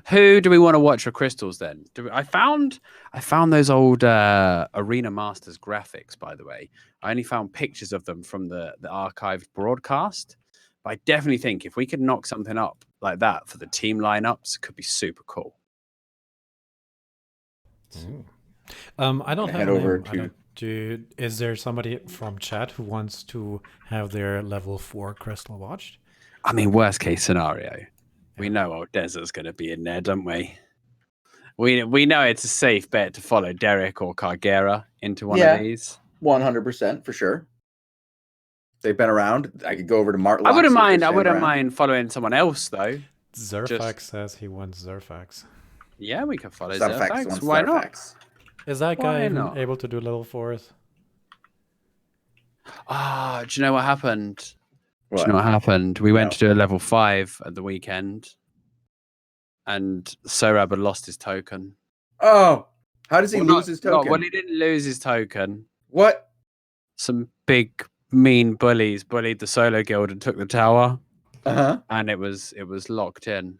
Who do we want to watch for crystals then? I found those old Arena Masters graphics, by the way. I only found pictures of them from the archived broadcast. But I definitely think if we could knock something up like that for the team lineups, it could be super cool. I don't have a name. Is there somebody from chat who wants to have their level 4 crystal watched? I mean, worst case scenario. We know old Desert's going to be in there, don't we? We know it's a safe bet to follow Derek or Cargera into one of these. 100% for sure. They've been around. I could go over to Martlock. I wouldn't mind following someone else though. Zerfax says he wants Zerfax. Yeah, we can follow Zerfax. Why not? Is that guy even able to do level 4s? Ah, do you know what happened? Do you know what happened? We went to do a level 5 at the weekend, and Sorab had lost his token. Oh, how does he lose his token? Well, he didn't lose his token. What? Some big mean bullies bullied the solo guild and took the tower. And it was locked in,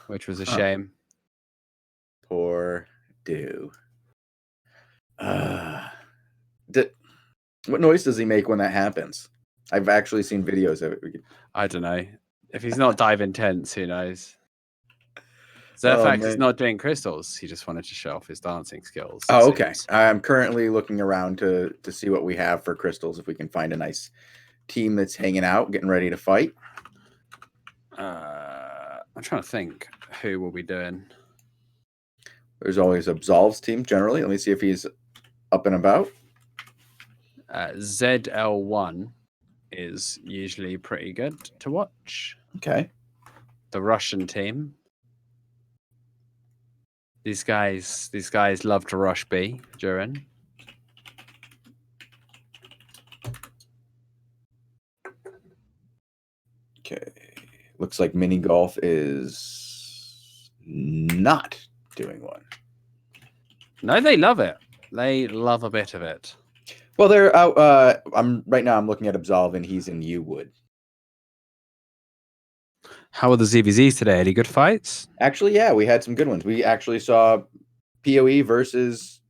which was a shame. Poor do. What noise does he make when that happens? I've actually seen videos of it. I don't know. If he's not dive intense, who knows? Zerfax is not doing crystals. He just wanted to show off his dancing skills. Oh, okay. I'm currently looking around to see what we have for crystals. If we can find a nice team that's hanging out, getting ready to fight. I'm trying to think who will be doing. There's always Absolve's team generally. Let me see if he's up and about. ZL1 is usually pretty good to watch. Okay. The Russian team. These guys love to rush B during. Okay. Looks like mini golf is not doing one. No, they love it. They love a bit of it. Well, they're out. I'm looking at Absolve and he's in Uwood. How were the ZVZs today? Any good fights? Actually, yeah, we had some good ones. We actually saw PoE versus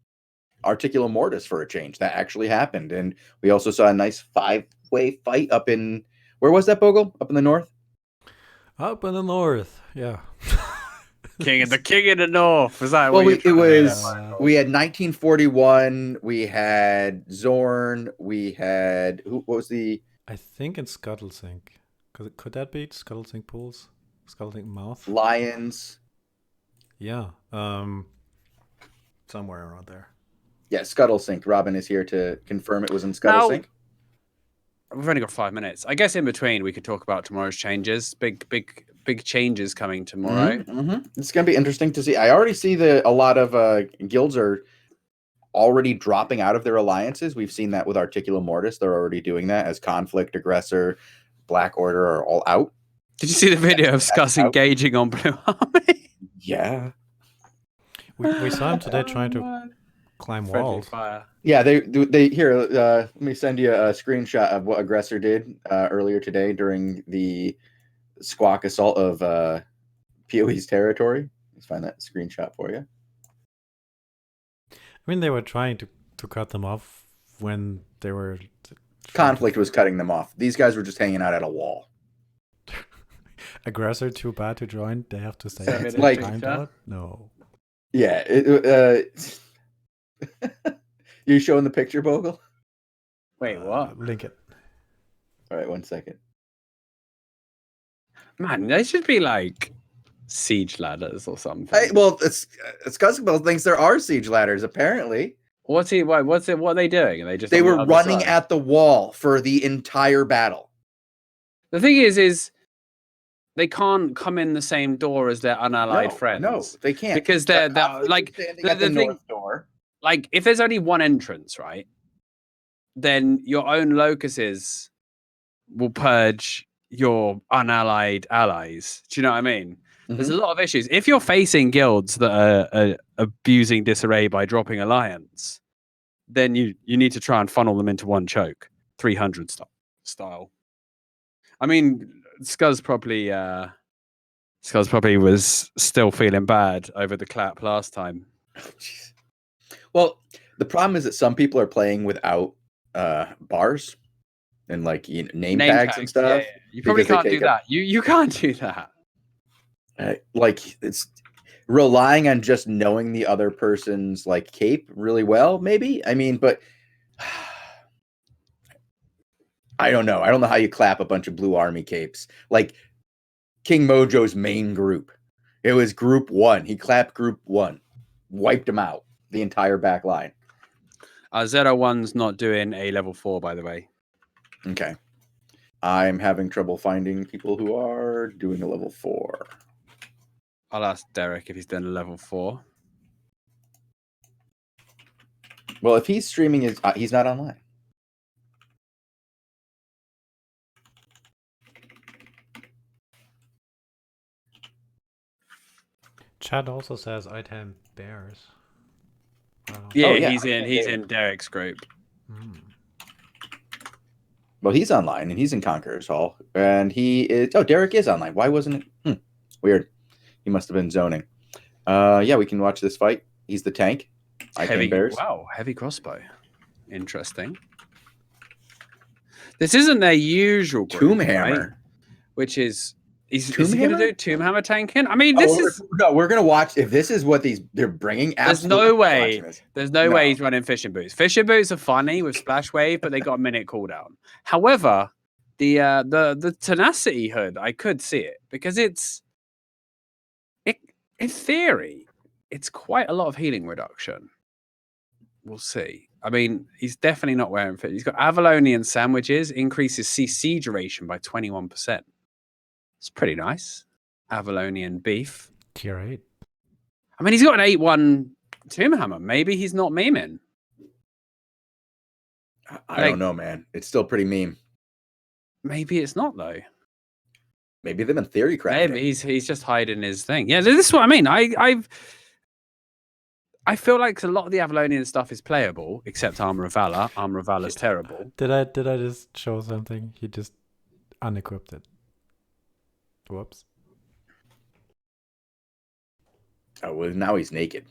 Articulo Mortis for a change. That actually happened. And we also saw a nice 5-way fight up in, where was that, Bogul? Up in the north? Up in the north, yeah. King of the North. Was that? Well, we had 1941. We had Zorn. We had what was the? I think in Scuttlesink. Could that be Scuttlesink Pools? Scuttlesink Mouth? Lions. Yeah. Somewhere around there. Yeah, Scuttlesink. Robin is here to confirm it was in Scuttlesink. We've only got 5 minutes. I guess in between we could talk about tomorrow's changes. Big changes coming tomorrow. It's going to be interesting to see. I already see a lot of guilds are already dropping out of their alliances. We've seen that with Articulo Mortis. They're already doing that as Conflict, Aggressor, Black Order are all out. Did you see the video of Scuzz engaging on Blue Army? Yeah. We saw him today trying to climb walls. Yeah, they here. Let me send you a screenshot of what Aggressor did earlier today during the Squawk assault of PoE's territory. Let's find that screenshot for you. I mean, they were trying to cut them off when they were. Conflict was cutting them off. These guys were just hanging out at a wall. Aggressor too bad to join. They have to say it's like no. Yeah. You showing the picture, Bogul? Wait, what? Link it. All right, 1 second. Man, they should be like siege ladders or something. Well, it's Scuzzable thinks there are siege ladders. Apparently, what are they doing? They were running at the wall for the entire battle. The thing is they can't come in the same door as their unallied friends. No, they can't because they're like the north door. Like if there's only one entrance, right? Then your own locuses will purge your unallied allies. Do you know what I mean? There's a lot of issues. If you're facing guilds that are abusing disarray by dropping alliance, then you need to try and funnel them into one choke, 300 style. I mean, Scuzz probably Skulls probably was still feeling bad over the clap last time. Jeez. Well, the problem is that some people are playing without bars and like name tags and stuff. Yeah. You probably can't do that. You can't do that. Like it's relying on just knowing the other person's like cape really well, maybe. I mean, but I don't know. I don't know how you clap a bunch of Blue Army capes. Like King Mojo's main group. It was group 1. He clapped group 1. Wiped him out. The entire back line. 01's not doing a level 4, by the way. Okay. I'm having trouble finding people who are doing a level 4. I'll ask Derek if he's done a level 4. Well, if he's streaming, he's not online. Chad also says I10 bears. Yeah, he's in Derek's group. Well, he's online and he's in Conqueror's Hall, and he is. Oh, Derek is online. Why wasn't it? Weird. He must have been zoning. Yeah, we can watch this fight. He's the tank. Heavy bears. Wow, heavy crossbow. Interesting. This isn't their usual group, Tomb Hammer, right? Which is he going to do Tomb Hammer tanking? I mean, we're going to watch. If this is what they're bringing, there's no way. There's no way he's running fishing boots. Fishing boots are funny with splash wave, but they got a minute cooldown. However, the tenacity hood, I could see it because in theory, it's quite a lot of healing reduction. We'll see. I mean, he's definitely not wearing fit. He's got Avalonian sandwiches, increases CC duration by 21%. It's pretty nice. Avalonian beef. Tier 8. I mean, he's got an 8-1 Tomb Hammer. Maybe he's not memeing. I don't know, man. It's still pretty meme. Maybe it's not, though. Maybe they've been theory crafting. Maybe he's just hiding his thing. Yeah, this is what I mean. I feel like a lot of the Avalonian stuff is playable, except Armor of Valor. Armor of Valor's terrible. Did I just show something? He just unequipped it. Whoops. Oh, well, now he's naked.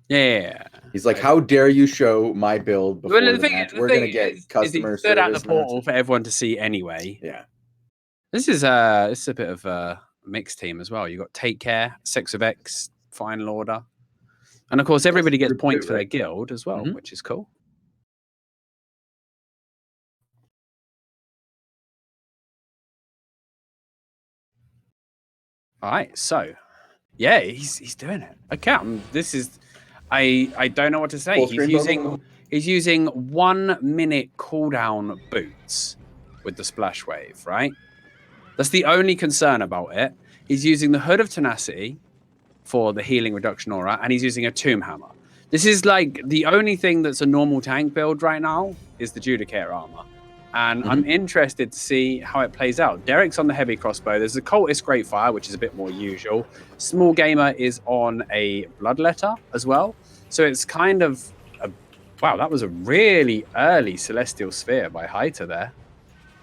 Yeah. He's like, how dare you show my build before the match? We're going to get customer service. Stood at the portal for everyone to see anyway. Yeah. This is a bit of a mixed team as well. You got Take Care, Sex of X, Final Order. And of course, everybody gets points for their guild as well, which is cool. All right, so yeah, he's doing it. Okay, this is I don't know what to say. He's using 1 minute cooldown boots with the splash wave, right? That's the only concern about it. He's using the Hood of Tenacity for the healing reduction aura, and he's using a Tomb Hammer. This is like the only thing that's a normal tank build right now is the Judicator armor. And I'm interested to see how it plays out. Derek's on the heavy crossbow. There's a Cultist Great Fire, which is a bit more usual. Small Gamer is on a Bloodletter as well. So it's kind of wow, that was a really early Celestial Sphere by Hyter there.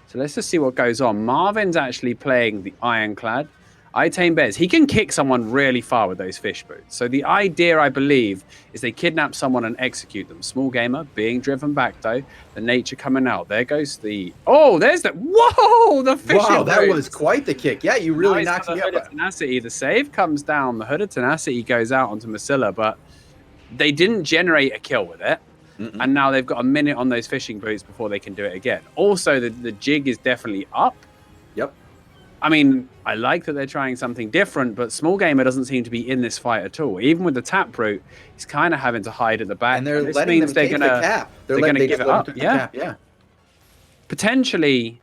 So let's just see what goes on. Marvin's actually playing the Ironclad. I tame bears. He can kick someone really far with those fish boots. So the idea, I believe, is they kidnap someone and execute them. Small Gamer being driven back, though. The nature coming out. There goes the... Oh, there's the... Whoa! The fish Wow, that was quite the kick. Yeah, you really knocked me up. The Tenacity. The save comes down. The Hood of Tenacity goes out onto Masilla, but they didn't generate a kill with it. And now they've got a minute on those fishing boots before they can do it again. Also, the jig is definitely up. Yep. I mean, I like that they're trying something different, but Small Gamer doesn't seem to be in this fight at all. Even with the Taproot, he's kind of having to hide at the back. And they're letting them take the cap. They're going to give it up. Yeah. Potentially,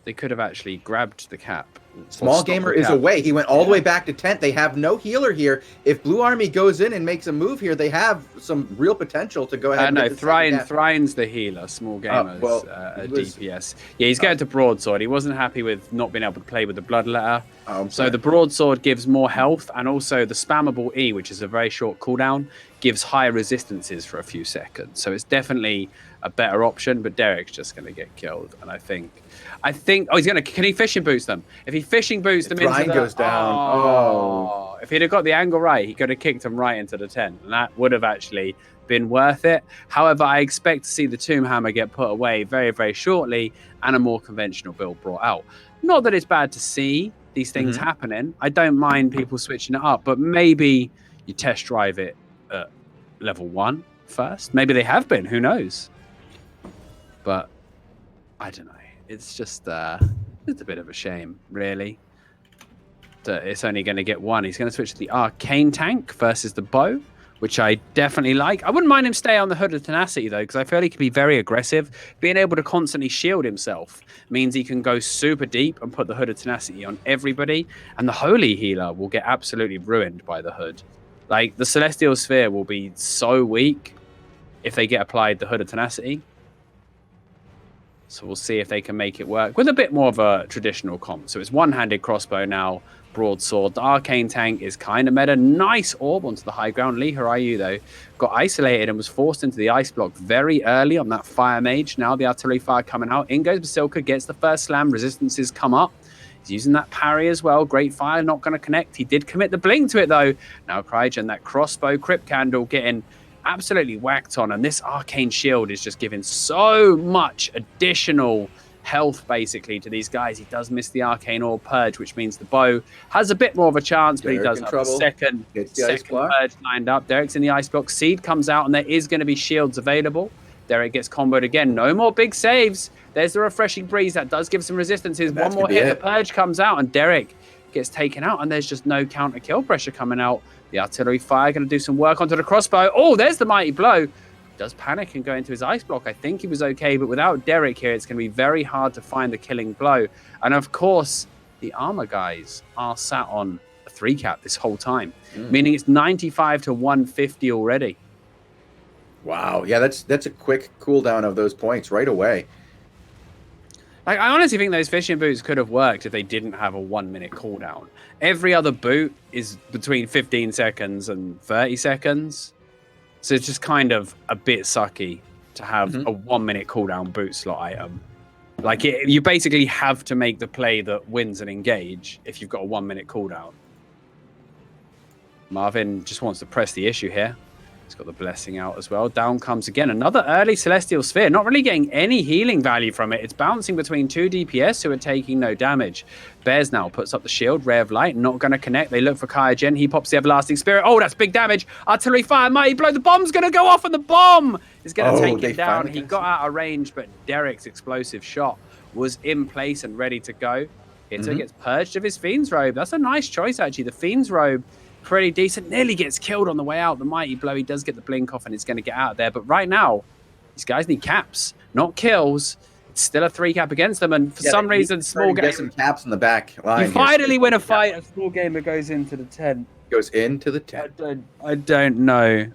they could have actually grabbed the cap. Small Gamer is away. He went all the way back to tent. They have no healer here. If Blue Army goes in and makes a move here, they have some real potential to go ahead. No, Thrine's the healer. Small Gamer's a DPS. Yeah, he's going to Broadsword. He wasn't happy with not being able to play with the Bloodletter. So the Broadsword gives more health, and also the spammable E, which is a very short cooldown, gives higher resistances for a few seconds. So it's definitely a better option, but Derek's just going to get killed. And I think, oh, he's going to, can he fishing boost them? If he fishing boosts them into the... goes down. Oh. If he'd have got the angle right, he could have kicked him right into the tent. And that would have actually been worth it. However, I expect to see the Tomb Hammer get put away very, very shortly and a more conventional build brought out. Not that it's bad to see these things happening. I don't mind people switching it up, but maybe you test drive it at level 1 first. Maybe they have been, who knows? But I don't know. It's just a bit of a shame, really, that it's only going to get 1. He's going to switch to the Arcane Tank versus the Bow, which I definitely like. I wouldn't mind him stay on the Hood of Tenacity, though, because I feel he can be very aggressive. Being able to constantly shield himself means he can go super deep and put the Hood of Tenacity on everybody, and the Holy Healer will get absolutely ruined by the Hood. Like, the Celestial Sphere will be so weak if they get applied the Hood of Tenacity. So we'll see if they can make it work with a bit more of a traditional comp. So it's one-handed crossbow now, broadsword. The Arcane Tank is kind of meta. Nice orb onto the high ground. Lee Horayu, though, got isolated and was forced into the ice block very early on that Fire Mage. Now the artillery fire coming out. In goes Basilka, gets the first slam. Resistances come up. He's using that parry as well. Great fire, not going to connect. He did commit the blink to it, though. Now Cryogen, that crossbow crypt candle getting absolutely whacked on, and this arcane shield is just giving so much additional health basically to these guys. He does miss the arcane orb purge, which means the Bow has a bit more of a chance, but he does have a second purge lined up. Derek's in the ice block. Seed comes out, and there is going to be shields available. Derek gets comboed again. No more big saves. There's the refreshing breeze that does give some resistances. One more hit, the purge comes out, and Derek gets taken out, and there's just no counter kill pressure coming out. The artillery fire going to do some work onto the crossbow. Oh, there's the mighty blow. Does panic and go into his ice block. I think he was okay, but without Derek here, it's going to be very hard to find the killing blow. And of course, the armor guys are sat on a 3-cap this whole time, meaning it's 95 to 150 already. Wow. Yeah, that's a quick cooldown of those points right away. Like, I honestly think those fishing boots could have worked if they didn't have a 1-minute cooldown. Every other boot is between 15 seconds and 30 seconds. So it's just kind of a bit sucky to have a 1-minute cooldown boot slot item. Like, you basically have to make the play that wins an engage if you've got a 1-minute cooldown. Marvin just wants to press the issue here. He's got the blessing out as well. Down comes again another early Celestial Sphere. Not really getting any healing value from it. It's bouncing between 2 DPS who are taking no damage. Bears now puts up the shield. Ray of Light, not going to connect. They look for Cryogen. He pops the Everlasting Spirit. Oh, that's big damage. Artillery fire, mighty blow. The bomb's going to go off, and the bomb is going to take it down. He got out of range, but Derek's explosive shot was in place and ready to go. Hitter gets purged of his Fiend's Robe. That's a nice choice, actually. The Fiend's Robe, pretty decent. Nearly gets killed on the way out. The mighty blow, he does get the blink off, and it's going to get out of there. But right now, these guys need caps, not kills. It's still a 3-cap against them, and for some reason, small game. Some caps in the back line. You finally win a fight. A small gamer goes into the tent. Goes into the tent. I don't know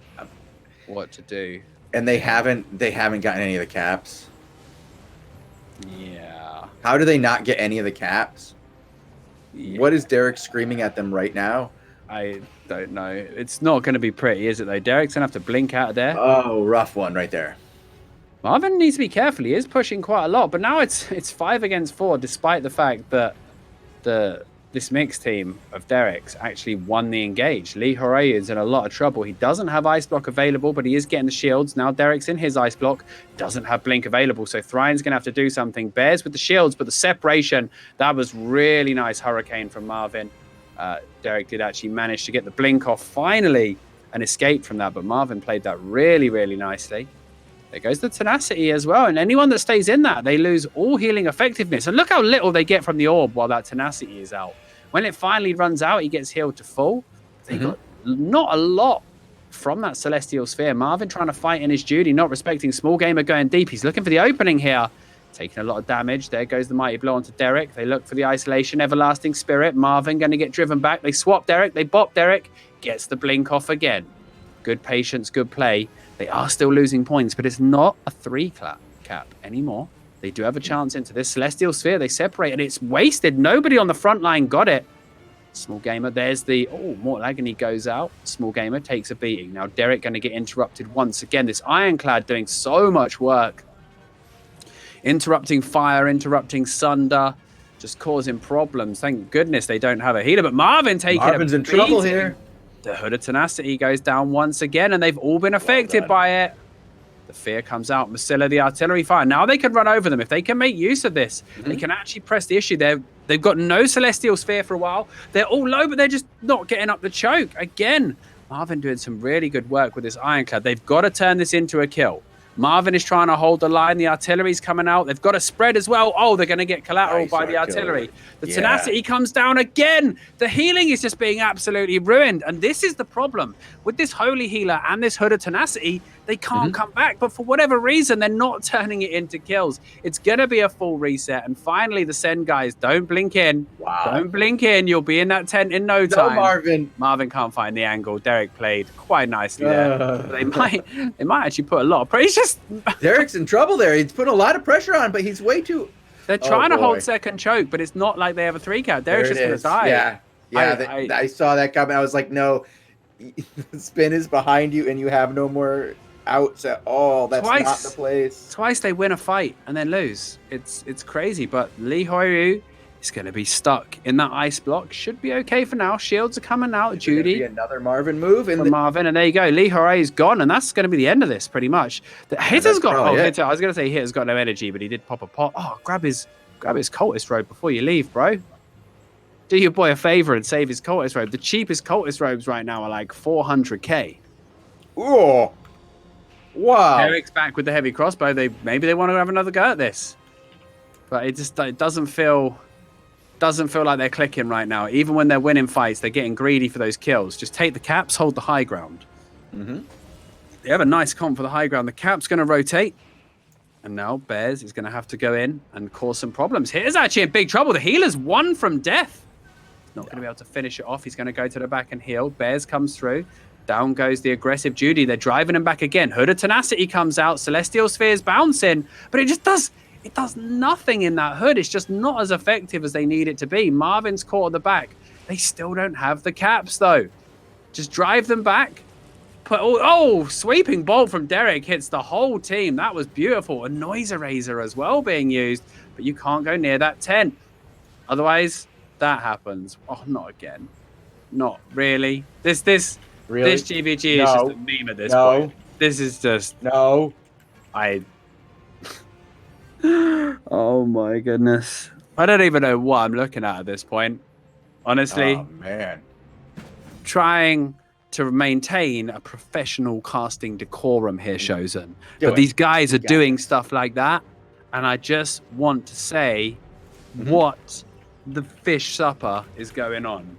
what to do. And they haven't gotten any of the caps. Yeah. How do they not get any of the caps? Yeah. What is Derek screaming at them right now? I don't know. It's not going to be pretty, is it, though? Derek's going to have to blink out of there. Oh, rough one right there. Marvin needs to be careful. He is pushing quite a lot, but now it's 5 against 4, despite the fact that this mixed team of Derek's actually won the engage. Lee Horayu is in a lot of trouble. He doesn't have Ice Block available, but he is getting the shields. Now Derek's in his Ice Block. Doesn't have Blink available, so Thrine's going to have to do something. Bears with the shields, but the separation, that was really nice Hurricane from Marvin. Derek did actually manage to get the blink off finally and escape from that, but Marvin played that really, really nicely. There goes the tenacity as well, and anyone that stays in that, they lose all healing effectiveness. And look how little they get from the orb while that tenacity is out. When it finally runs out, he gets healed to full. They got not a lot from that Celestial Sphere. Marvin trying to fight in his duty, not respecting small gamer going deep. He's looking for the opening here. Taking a lot of damage. There goes the mighty blow onto Derek. They look for the isolation. Everlasting Spirit. Marvin going to get driven back. They swap Derek. They bop Derek. Gets the blink off again. Good patience, good play. They are still losing points, but it's not a 3-cap anymore. They do have a chance into this Celestial Sphere. They separate, and it's wasted. Nobody on the front line got it. Small Gamer, there's the... Oh, Mortal Agony goes out. Small Gamer takes a beating. Now, Derek going to get interrupted once again. This Ironclad doing so much work. Interrupting fire, interrupting Sunder, just causing problems. Thank goodness they don't have a healer. But Marvin's in trouble here. The Hood of Tenacity goes down once again, and they've all been affected by it. The fear comes out. Masilla, the artillery fire. Now they can run over them. If they can make use of this, they can actually press the issue. They've got no Celestial Sphere for a while. They're all low, but they're just not getting up the choke. Again, Marvin doing some really good work with this Ironclad. They've got to turn this into a kill. Marvin is trying to hold the line. The artillery's coming out. They've got to spread as well. Oh, they're going to get collateral by the artillery. The tenacity comes down again. The healing is just being absolutely ruined. And this is the problem. With this Holy Healer and this Hood of Tenacity, they can't come back. But for whatever reason, they're not turning it into kills. It's going to be a full reset. And finally, the Send guys, don't blink in. Wow. Don't blink in. You'll be in that tent in no time. Marvin. Marvin can't find the angle. Derek played quite nicely there. They might actually put a lot of pressure. Derek's in trouble there. He's putting a lot of pressure on, but he's way too... They're trying to hold second choke, but it's not like they have a 3-count. Derek's just going to die. Yeah, I saw that coming. I was like, no, the spin is behind you and you have no more outs at all. That's not the place. Twice they win a fight and then lose. It's crazy, but Lee Hoiryu is going to be stuck in that ice block. Should be okay for now. Shields are coming out. Judy. Another Marvin move. Marvin, and there you go. Lee Hoiryu's gone, and that's going to be the end of this, pretty much. The Hitter's got... Hitter, I was going to say Hitter's got no energy, but he did pop a pot. Oh, grab his cultist robe before you leave, bro. Do your boy a favor and save his cultist robe. The cheapest cultist robes right now are like 400k. Oh, wow. Eric's back with the heavy crossbow. Maybe they want to have another go at this, but it doesn't feel like they're clicking right now. Even when they're winning fights, they're getting greedy for those kills. Just take the caps, hold the high ground. They have a nice comp for the high ground. The cap's going to rotate. And now Bears is going to have to go in and cause some problems. Hitter's actually in big trouble. The healer's won from death. He's not going to be able to finish it off. He's going to go to the back and heal. Bears comes through. Down goes the aggressive Judy. They're driving him back again. Hood of Tenacity comes out. Celestial Sphere's bouncing. But it does nothing in that Hood. It's just not as effective as they need it to be. Marvin's caught at the back. They still don't have the caps, though. Just drive them back. Sweeping bolt from Derek hits the whole team. That was beautiful. A noise eraser as well being used, but you can't go near that tent. Otherwise, that happens. Oh, not again. Not really. This GVG is just a meme at this point. This is just... No. Oh my goodness. I don't even know what I'm looking at this point. Honestly. Oh, man. Trying to maintain a professional casting decorum here, Shozen. But these guys are doing stuff like that, and I just want to say what the fish supper is going on.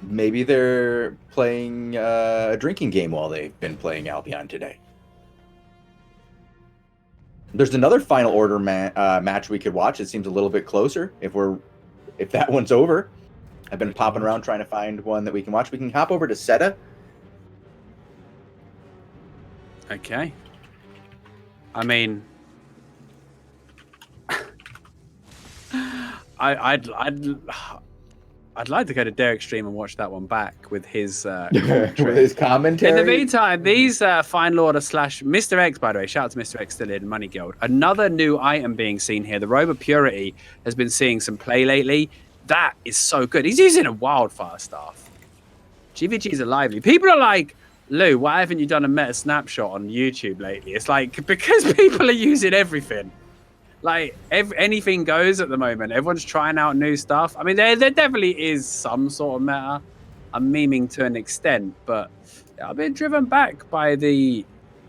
Maybe they're playing a drinking game while they've been playing Albion today. There's another final order match we could watch. It seems a little bit closer if that one's over. I've been popping around trying to find one that we can watch. We can hop over to Seta. Okay. I mean, I'd like to go to Derek's stream and watch that one back with his with his commentary. In the meantime, these Final Order / Mr. X, by the way, shout out to Mr. X still in Money Guild. Another new item being seen here. The Robe of Purity has been seeing some play lately. That is so good. He's using a wildfire staff. GVGs are lively. People are like, Lou, why haven't you done a meta snapshot on YouTube lately? It's like, because people are using everything. Like, anything goes at the moment. Everyone's trying out new stuff. I mean, there definitely is some sort of meta. I'm memeing to an extent, but I've been driven back by the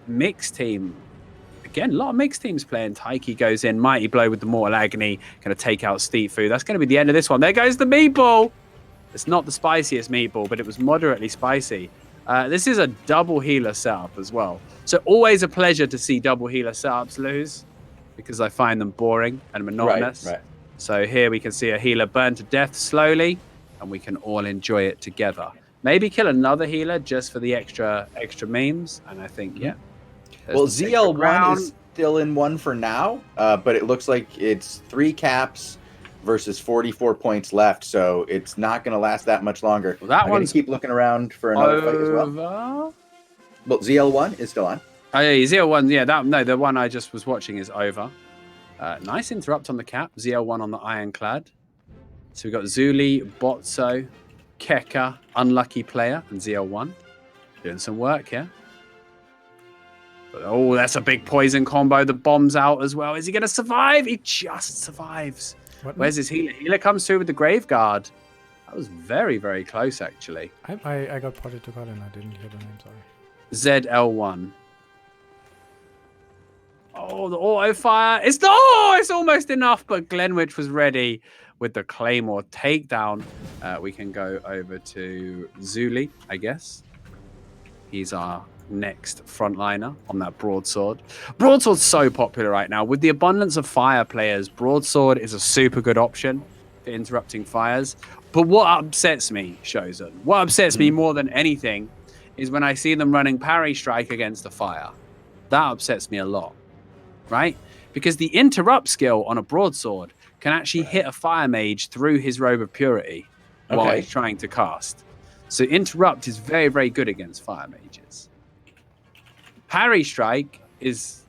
mixed team. Again, a lot of mixed teams playing. Taiki goes in, Mighty Blow with the Mortal Agony, going to take out Steefu. That's going to be the end of this one. There goes the meatball. It's not the spiciest meatball, but it was moderately spicy. This is a double healer setup as well. So always a pleasure to see double healer setups lose, because I find them boring and monotonous. Right. So here we can see a healer burn to death slowly, and we can all enjoy it together. Maybe kill another healer just for the extra memes, and I think, yeah. Well, ZL1 is still in one for now, but it looks like it's 3 caps, versus 44 points left, so it's not going to last that much longer. Well, that I'm one's keep looking around for another fight as well. Well, ZL1 is still on. Oh yeah, ZL1. Yeah, the one I just was watching is over. Nice interrupt on the cap. ZL1 on the Ironclad. So we've got Zuli, Botso, Keka, Unlucky Player, and ZL1 doing some work here. But, oh, that's a big poison combo. The bomb's out as well. Is he going to survive? He just survives. Where's his healer? Healer comes through with the Grave Guard. That was very, very close, actually. I got potted to God and I didn't hear the name, sorry. ZL1. Oh, the auto fire. It's almost enough, but Glenwich was ready with the Claymore takedown. We can go over to Zuli, I guess. He's our next frontliner on that Broadsword. Broadsword's so popular right now. With the abundance of fire players, Broadsword is a super good option for interrupting fires. But what upsets me, Shozen, what upsets me more than anything is when I see them running parry strike against a fire. That upsets me a lot, right? Because the interrupt skill on a Broadsword can actually hit a fire mage through his Robe of Purity while he's trying to cast. So interrupt is very, very good against fire mages. Parry strike is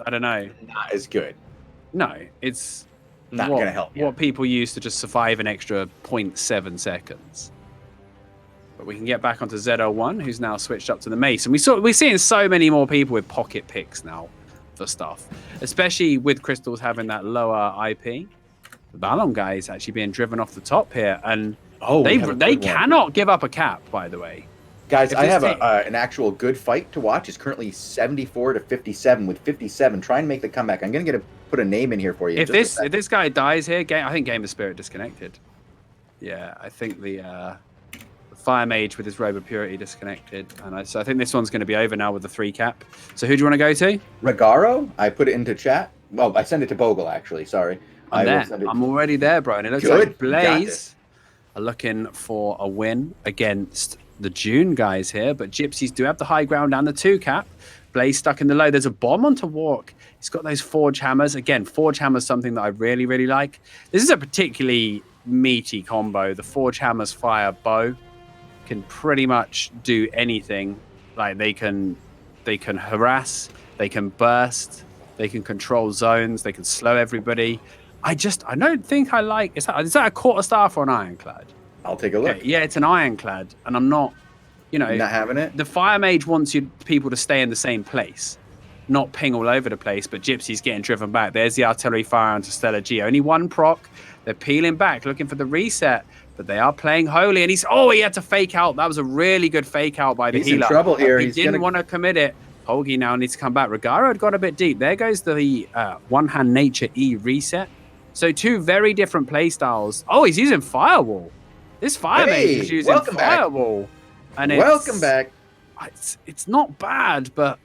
I don't know, not as good. No, it's not going to help you. What people use to just survive an extra 0.7 seconds. But we can get back onto ZL1, who's now switched up to the mace, and we're seeing so many more people with pocket picks now for stuff, especially with crystals having that lower IP. The Ballon guy is actually being driven off the top here, and they cannot give up a cap, by the way. Guys, I have an actual good fight to watch. It's currently 74 to 57 with 57 trying to make the comeback. I'm going to put a name in here for you. If this guy dies here, I think Game of Spirit disconnected. Yeah, I think the Fire Mage with his Robe of Purity disconnected. And so I think this one's going to be over now with the 3 cap. So who do you want to go to? Regaro. I put it into chat. Well, I sent it to Bogul, actually. Sorry. I'm already there, bro. And it looks like Blaze are looking for a win against the June guys here, but Gypsies do have the high ground and the 2 cap. Blaze stuck in the low. There's a bomb onto Walk. He's got those Forge Hammers. Again, Forge Hammers something that I really, really like. This is a particularly meaty combo. The Forge Hammers fire bow can pretty much do anything. Like they can harass, they can burst, they can control zones, they can slow everybody. I don't think I like. Is that a quarterstaff or an Ironclad? I'll take a look. Okay, yeah, it's an Ironclad, and I'm not, not having it. The Fire Mage wants people to stay in the same place, not ping all over the place. But Gypsy's getting driven back. There's the artillery fire onto Stellar G. Only 1 proc. They're peeling back, looking for the reset, but they are playing holy. And he had to fake out. That was a really good fake out by the healer. He's in trouble here. He didn't want to commit it. Hoagie now needs to come back. Regaro had got a bit deep. There goes the one-hand nature E reset. So 2 very different play styles. Oh, he's using Firewall. This Fire Mage is using Firewall. And welcome back. It's not bad, but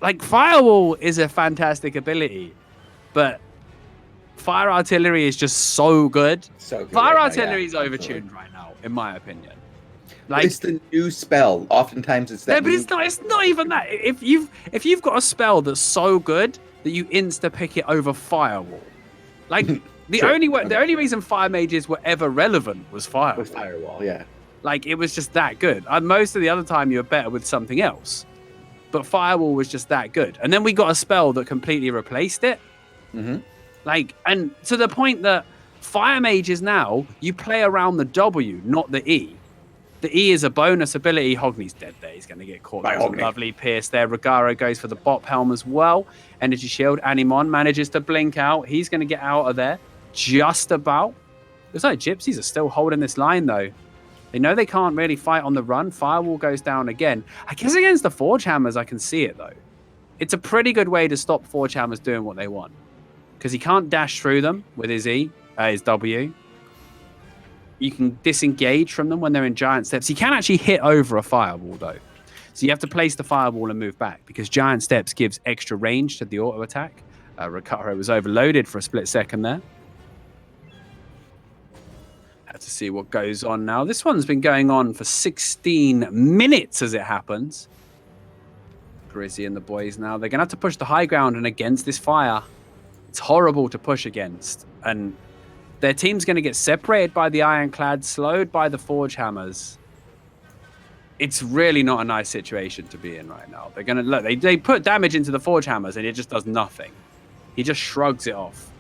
like Firewall is a fantastic ability, but Fire Artillery is just so good. Fire Artillery is overtuned right now, in my opinion. Like, it's the new spell. Oftentimes it's that. Yeah, but it's not even that. If you've got a spell that's so good that you insta pick it over Firewall, like the only reason Fire Mages were ever relevant was Firewall. With Firewall, yeah. Like it was just that good. Most of the other time you were better with something else, but Firewall was just that good. And then we got a spell that completely replaced it. Mm-hmm. Like, and to the point that Fire Mages now you play around the W, not the E. The E is a bonus ability. Hogni's dead there. He's going to get caught. There's a lovely pierce there. Regaro goes for the Bop Helm as well. Energy Shield. Animon manages to blink out. He's going to get out of there just about. Looks like Gypsies are still holding this line, though. They know they can't really fight on the run. Firewall goes down again. I guess against the Forge Hammers, I can see it, though. It's a pretty good way to stop Forge Hammers doing what they want. Because he can't dash through them with his E, his W. You can disengage from them when they're in giant steps. He can actually hit over a Firewall, though. So you have to place the Firewall and move back, because giant steps gives extra range to the auto attack. Recaro was overloaded for a split second there. Had to see what goes on now. This one's been going on for 16 minutes as it happens. Grizzy and the boys now, they're going to have to push the high ground, and against this fire, it's horrible to push against. And their team's going to get separated by the Ironclad, slowed by the Forge Hammers. It's really not a nice situation to be in right now. They're going to look. They put damage into the Forge Hammers, and it just does nothing. He just shrugs it off.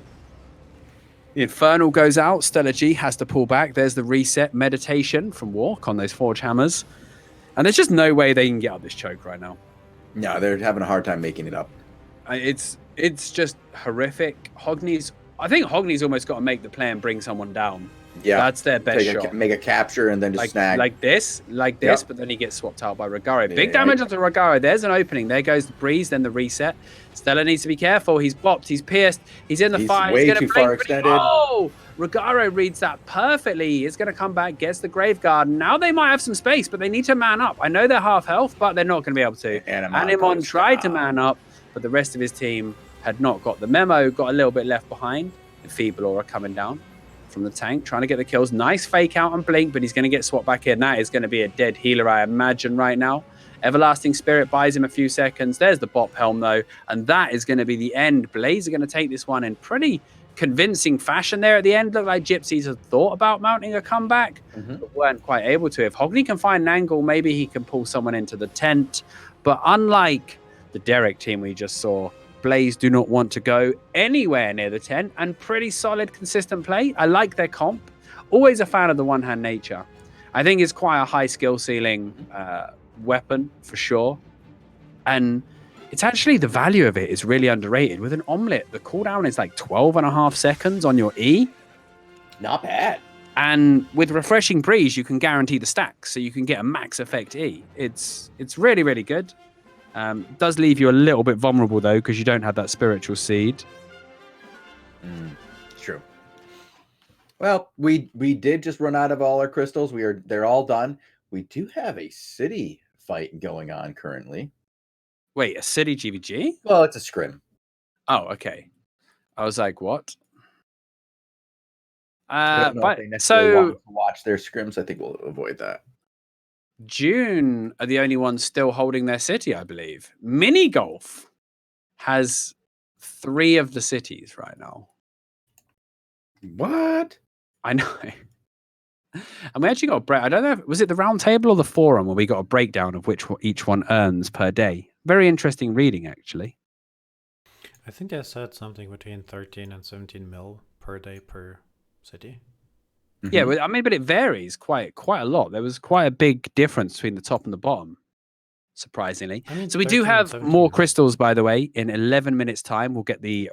The Infernal goes out. Stellar G has to pull back. There's the reset meditation from Walk on those Forge Hammers. And there's just no way they can get up this choke right now. No, they're having a hard time making it up. It's just horrific. I think Hogni's almost got to make the play and bring someone down. Yeah, that's their best shot. Make a capture and then just snag. Like this, but then he gets swapped out by Rogaro. Big damage onto Rogaro. There's an opening. There goes the breeze, then the reset. Stella needs to be careful. He's bopped. He's pierced. He's in the fire. Way too far extended. Oh, Rogaro reads that perfectly. He's going to come back, gets the Grave Guard. Now they might have some space, but they need to man up. I know they're half health, but they're not going to be able to. Animon tried to man up, but the rest of his team had not got the memo, got a little bit left behind. The Feeble Aura coming down from the tank, trying to get the kills. Nice fake out and blink, but he's going to get swapped back in. That is going to be a dead healer, I imagine, right now. Everlasting Spirit buys him a few seconds. There's the Bop Helm, though, and that is going to be the end. Blaze are going to take this one in pretty convincing fashion there at the end. Looked like Gypsies had thought about mounting a comeback, but weren't quite able to. If Hogni can find an angle, maybe he can pull someone into the tent. But unlike the Derek team we just saw, Blaze do not want to go anywhere near the tent, and pretty solid, consistent play. I like their comp. Always a fan of the one-hand nature. I think it's quite a high skill ceiling weapon for sure. And it's actually, the value of it is really underrated. With an omelet, the cooldown is like 12.5 seconds on your E. Not bad. And with Refreshing Breeze, you can guarantee the stacks, so you can get a max effect E. It's really, really good. Does leave you a little bit vulnerable though, because you don't have that spiritual seed. True. Well, we did just run out of all our crystals. They're all done. We do have a city fight going on currently. Wait, a city GVG? Well, it's a scrim. Oh, okay. I was like, what? I don't know if they necessarily want to watch their scrims. I think we'll avoid that. June are the only ones still holding their city, I believe. Mini Golf has 3 of the cities right now. What? I know. And we actually got a break. I don't know, was it the round table or the forum where we got a breakdown of which each one earns per day? Very interesting reading, actually. I think they said something between 13 and 17 mil per day per city. Yeah, I mean, but it varies quite a lot. There was quite a big difference between the top and the bottom, surprisingly. I mean, so we do have more crystals, by the way. In 11 minutes' time, we'll get the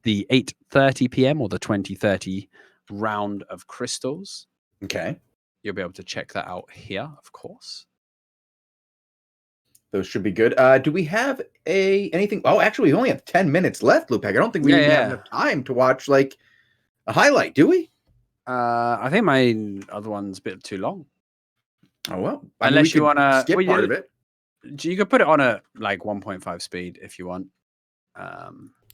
8:30 p.m. or the 20:30 round of crystals. Okay. You'll be able to check that out here, of course. Those should be good. Do we have anything? Oh, actually, we only have 10 minutes left, Lewpac. I don't think we even have enough time to watch like a highlight, do we? I think my other one's a bit too long. Oh, well. Unless you want to skip part of it. You could put it on a like 1.5 speed if you want.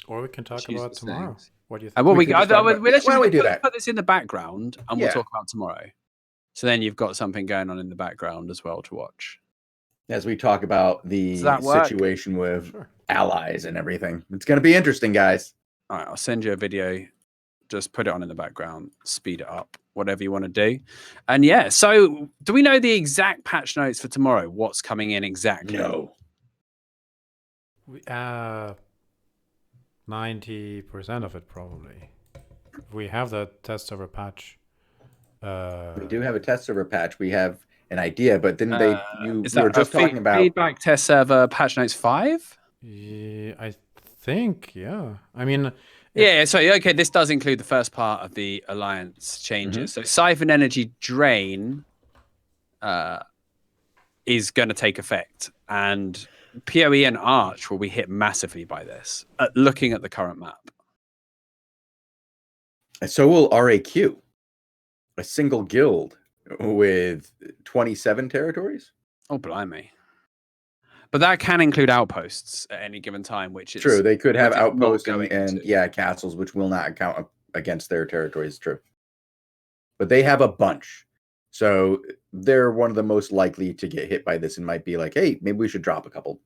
Or we can talk about tomorrow. Things. What do you think? Well, why don't we do that? Put this in the background and we'll talk about tomorrow. So then you've got something going on in the background as well to watch. As we talk about the situation with allies and everything. It's going to be interesting, guys. All right, I'll send you a video. Just put it on in the background, speed it up, whatever you want to do. And yeah, so do we know the exact patch notes for tomorrow? What's coming in exactly? No. 90% of it, probably. We have the test server patch. We do have a test server patch. We have an idea, but didn't they? We were just talking about feedback test server patch notes 5. Yeah, I think. Yeah, I mean. Yeah, so okay, this does include the first part of the alliance changes. So Siphon Energy Drain is going to take effect, and PoE and Arch will be hit massively by this, looking at the current map. So will RAQ, a single guild with 27 territories? Oh, blimey. But that can include outposts at any given time, which is true. They could have outposts and castles, which will not count against their territories. True, but they have a bunch, so they're one of the most likely to get hit by this, and might be like, hey, maybe we should drop a couple.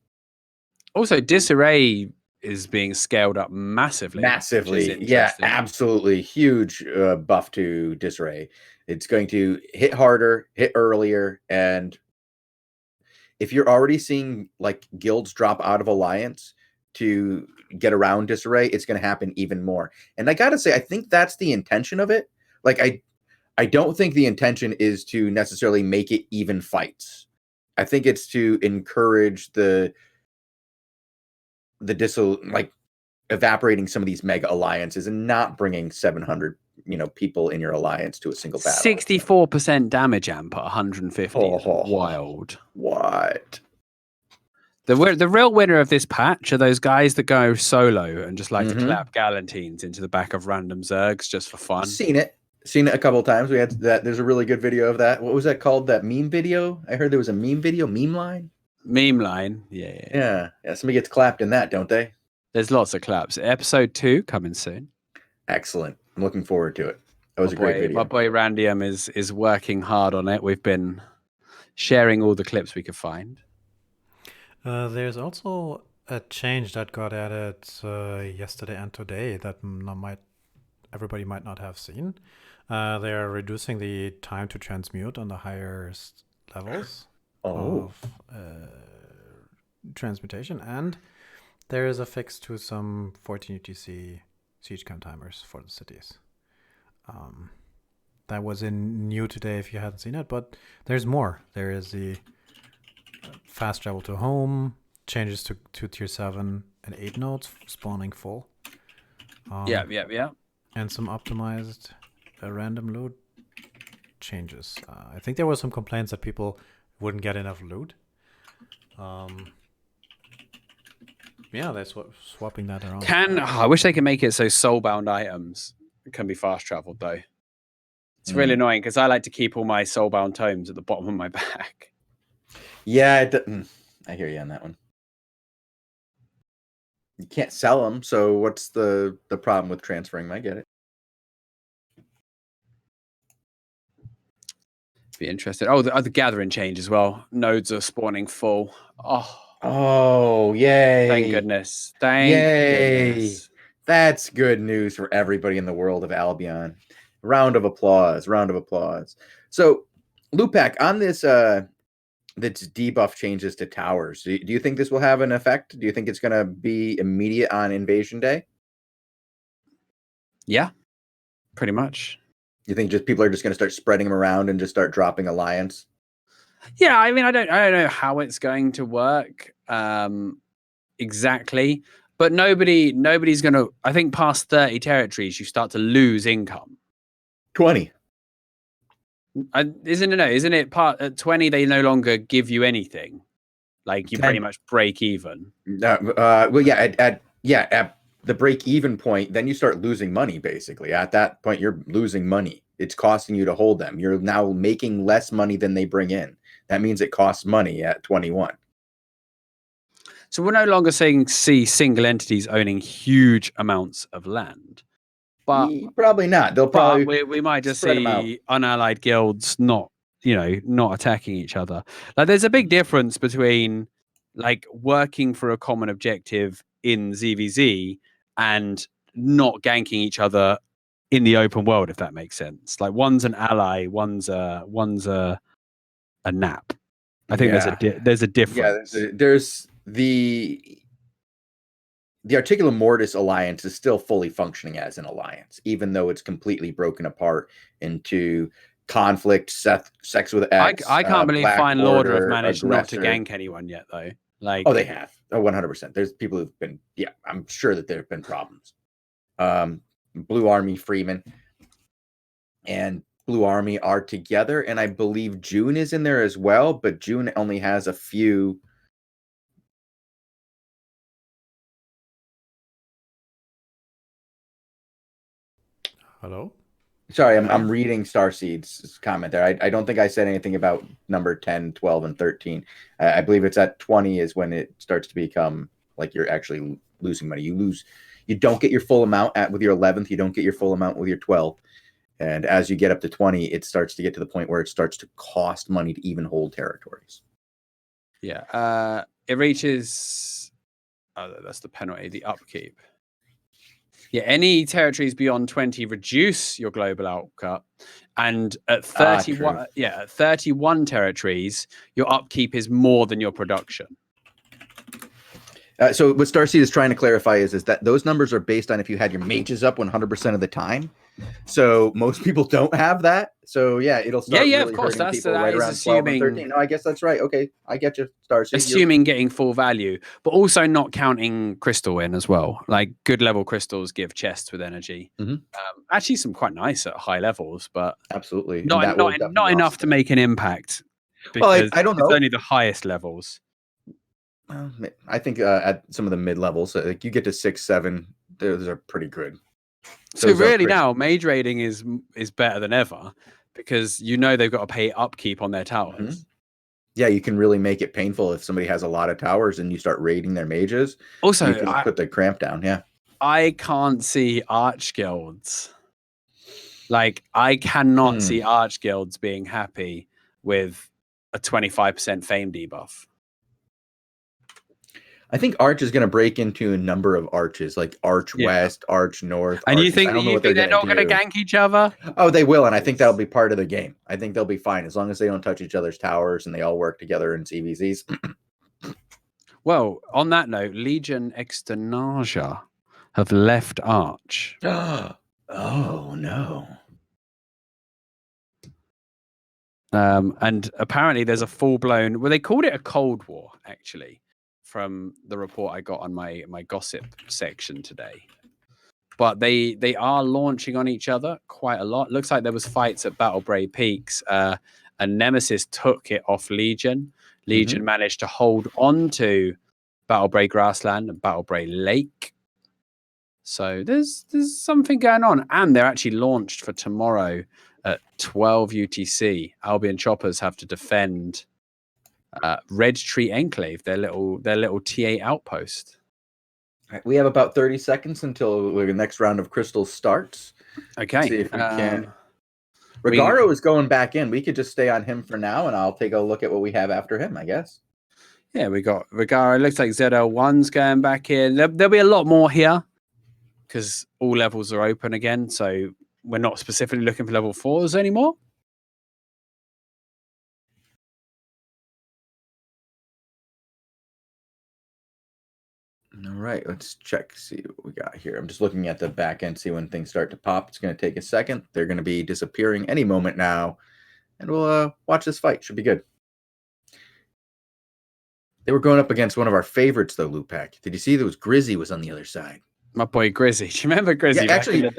Also, Disarray is being scaled up massively. Massively. Yeah, absolutely. Huge buff to Disarray. It's going to hit harder, hit earlier, and if you're already seeing like guilds drop out of alliance to get around Disarray, it's going to happen even more. And I got to say, I think that's the intention of it. Like, I don't think the intention is to necessarily make it even fights. I think it's to encourage the like evaporating some of these mega alliances and not bringing 700 people in your alliance to a single battle. 64% damage amp at 150 is wild. What? The real winner of this patch are those guys that go solo and just like to clap Galantines into the back of random Zergs just for fun. Seen it a couple of times. We had that. There's a really good video of that. What was that called? That meme video? I heard there was a meme video, meme line. Yeah. Somebody gets clapped in that, don't they? There's lots of claps. Episode 2 coming soon. Excellent. I'm looking forward to it. That was a great video. My boy Randium is working hard on it. We've been sharing all the clips we could find. There's also a change that got added yesterday and today that everybody might not have seen. They are reducing the time to transmute on the highest levels of transmutation, and there is a fix to some 14 UTC siege camp timers for the cities. That was in new today if you hadn't seen it, but there's more. There is the fast travel to home, changes to tier 7 and 8 nodes, spawning full. Yeah. And some optimized random loot changes. I think there were some complaints that people wouldn't get enough loot. Yeah, they're swapping that around. I wish they could make it so soulbound items can be fast traveled though. It's really annoying because I like to keep all my soulbound tomes at the bottom of my bag. Yeah, I hear you on that one. You can't sell them, so what's the problem with transferring them? I get it. Be interested. The gathering change as well. Nodes are spawning full. Oh, yay. Thank goodness. Thank goodness. That's good news for everybody in the world of Albion. Round of applause. So, Lewpac, on this that's debuff changes to towers, do you think this will have an effect? Do you think it's going to be immediate on Invasion Day? Yeah, pretty much. You think just people are just going to start spreading them around and just start dropping Alliance? Yeah, I mean, I don't know how it's going to work exactly, but nobody's going to. I think past 30 territories, you start to lose income. 20. Isn't it part at 20 they no longer give you anything, like you 10. pretty much break even. Well, yeah, at the break even point, then you start losing money. Basically, at that point, you're losing money. It's costing you to hold them. You're now making less money than they bring in. That means it costs money at 21. So we're no longer see single entities owning huge amounts of land. But probably not. They'll probably we might just see unallied guilds not attacking each other. Like there's a big difference between like working for a common objective in ZVZ and not ganking each other in the open world, if that makes sense. Like one's an ally, one's a nap. I think there's a difference. Yeah, there's the Articulum Mortis alliance is still fully functioning as an alliance, even though it's completely broken apart into conflict, sex with X. I can't believe Fine Lorder have managed aggressor. Not to gank anyone yet, though. Like, they have. 100%. There's people who've been. Yeah, I'm sure that there have been problems. Blue Army, Freeman, and Blue Army are together, and I believe June is in there as well. But June only has a few. Hello? Sorry, I'm reading Starseed's comment there. I don't think I said anything about number 10, 12, and 13. I believe it's at 20 is when it starts to become like you're actually losing money. You don't get your full amount with your 11th. You don't get your full amount with your 12th. And as you get up to 20, it starts to get to the point where it starts to cost money to even hold territories. Yeah. It reaches Oh, that's the penalty, the upkeep. Yeah, any territories beyond 20 reduce your global output, and at 31, at 31 territories, your upkeep is more than your production. So what Starseed is trying to clarify is that those numbers are based on if you had your mages up 100% of the time. So most people don't have that. So yeah, it'll start really of course. Hurting people right around 12 and 13. No, I guess that's right. Okay, I get you, Starseed. Assuming getting full value, but also not counting crystal in as well. Like good level crystals give chests with energy. Actually, some quite nice at high levels, but absolutely not enough to make an impact. Well, I don't know. It's only the highest levels. I think at some of the mid levels, like you get to 6, 7, those are pretty good. So really now mage raiding is better than ever because they've got to pay upkeep on their towers. Yeah, you can really make it painful if somebody has a lot of towers and you start raiding their mages. Also, you can put the cramp down. Yeah, I can't see arch guilds. Like I cannot see arch guilds being happy with a 25% fame debuff. I think Arch is going to break into a number of arches, like Arch West, Arch North. And Arch you think they're not going to gank each other? Oh, they will, and I think that'll be part of the game. I think they'll be fine as long as they don't touch each other's towers and they all work together in CVZs. Well, on that note, Legion Externasia have left Arch. Oh no. And apparently there's a full-blown... Well, they called it a Cold War, actually, from the report I got on my gossip section today. But they are launching on each other quite a lot. Looks like there was fights at Battle Bray Peaks, and Nemesis took it off Legion. Legion managed to hold on to Battle Bray Grassland and Battle Bray Lake. So there's something going on. And they're actually launched for tomorrow at 12 UTC. Albion Choppers have to defend Red Tree Enclave, their little T8 outpost. Right, we have about 30 seconds until the next round of crystals starts. Okay. See if we can. Regaro is going back in. We could just stay on him for now, and I'll take a look at what we have after him, I guess. Yeah, we got Regaro. It looks like ZL1's going back in. There'll be a lot more here because all levels are open again. So we're not specifically looking for level 4s anymore. All right, let's check, see what we got here. I'm just looking at the back end, see when things start to pop. It's going to take a second. They're going to be disappearing any moment now. And we'll watch this fight. Should be good. They were going up against one of our favorites, though, Lewpac. Did you see there was Grizzy was on the other side? My boy Grizzy. Do you remember Grizzy? Yeah, actually,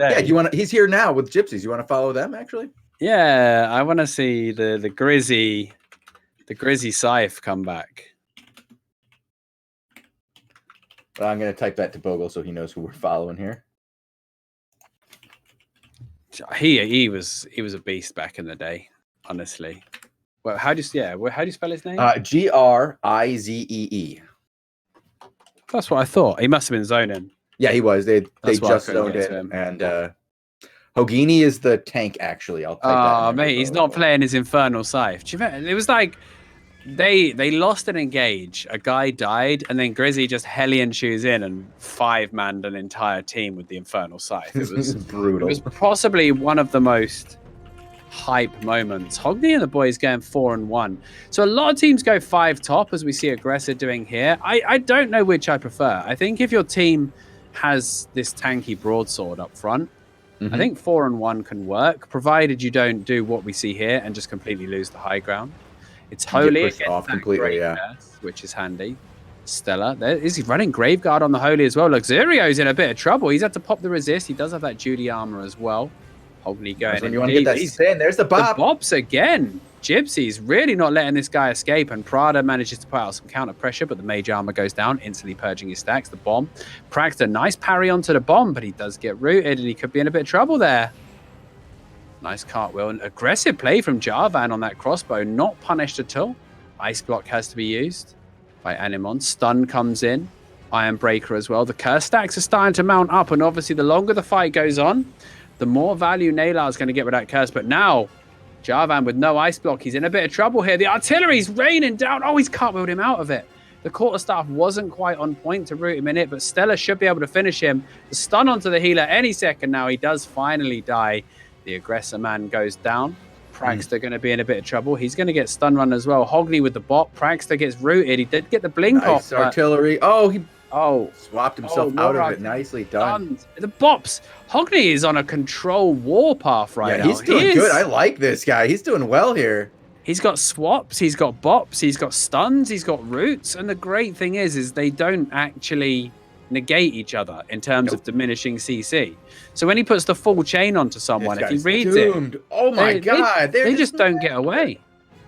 he's here now with Gypsies. You want to follow them, actually? Yeah, I want to see the Grizzy Scythe come back. But I'm going to type that to Bogul so he knows who we're following here. He was a beast back in the day, honestly. Well, how do you spell his name? Grizee. That's what I thought. He must have been zoning. Yeah, he was. They just zoned it. And Hogini is the tank, actually. I'll type that. Oh, mate, he's not playing his Infernal Scythe. It was like they lost an engage. A guy died, and then Grizzy just Hellion shoes in and 5-manned an entire team with the Infernal Scythe. It was brutal. It was possibly one of the most hype moments. Hogni and the boys going 4-1. So a lot of teams go 5 top, as we see Aggressor doing here. I don't know which I prefer. I think if your team has this tanky broadsword up front, I think 4-1 can work, provided you don't do what we see here and just completely lose the high ground. It's Holy against off completely, curse, which is handy. Stella, is he running Graveguard on the Holy as well? Luxurio's in a bit of trouble. He's had to pop the resist. He does have that Judy armor as well. Hogni going in. You want to get that spin. There's the bop. The bops again. Gypsy's really not letting this guy escape, and Prada manages to put out some counter pressure, but the mage armor goes down, instantly purging his stacks. The bomb. Praxed a nice parry onto the bomb, but he does get rooted, and he could be in a bit of trouble there. Nice cartwheel and aggressive play from Jarvan on that crossbow. Not punished at all. Ice block has to be used by Animon. Stun comes in. Iron Breaker as well. The curse stacks are starting to mount up, and obviously the longer the fight goes on, the more value Naylar is going to get with that curse. But now, Jarvan with no ice block, he's in a bit of trouble here. The artillery's raining down. Oh, he's cartwheeled him out of it. The quarterstaff wasn't quite on point to root him in it, but Stella should be able to finish him. The stun onto the healer any second now. He does finally die. The aggressor man goes down. Praxter going to be in a bit of trouble. He's going to get stun run as well. Hogney with the bot. Praxter gets rooted. He did get the blink off. Artillery. Oh, he swapped himself out of it. Nicely done. The bops. Hogney is on a control warpath right now. He's doing good. I like this guy. He's doing well here. He's got swaps, he's got bops, he's got stuns, he's got roots. And the great thing is they don't actually negate each other in terms of diminishing CC. So when he puts the full chain onto someone, if he reads it, oh my god, they just don't get away.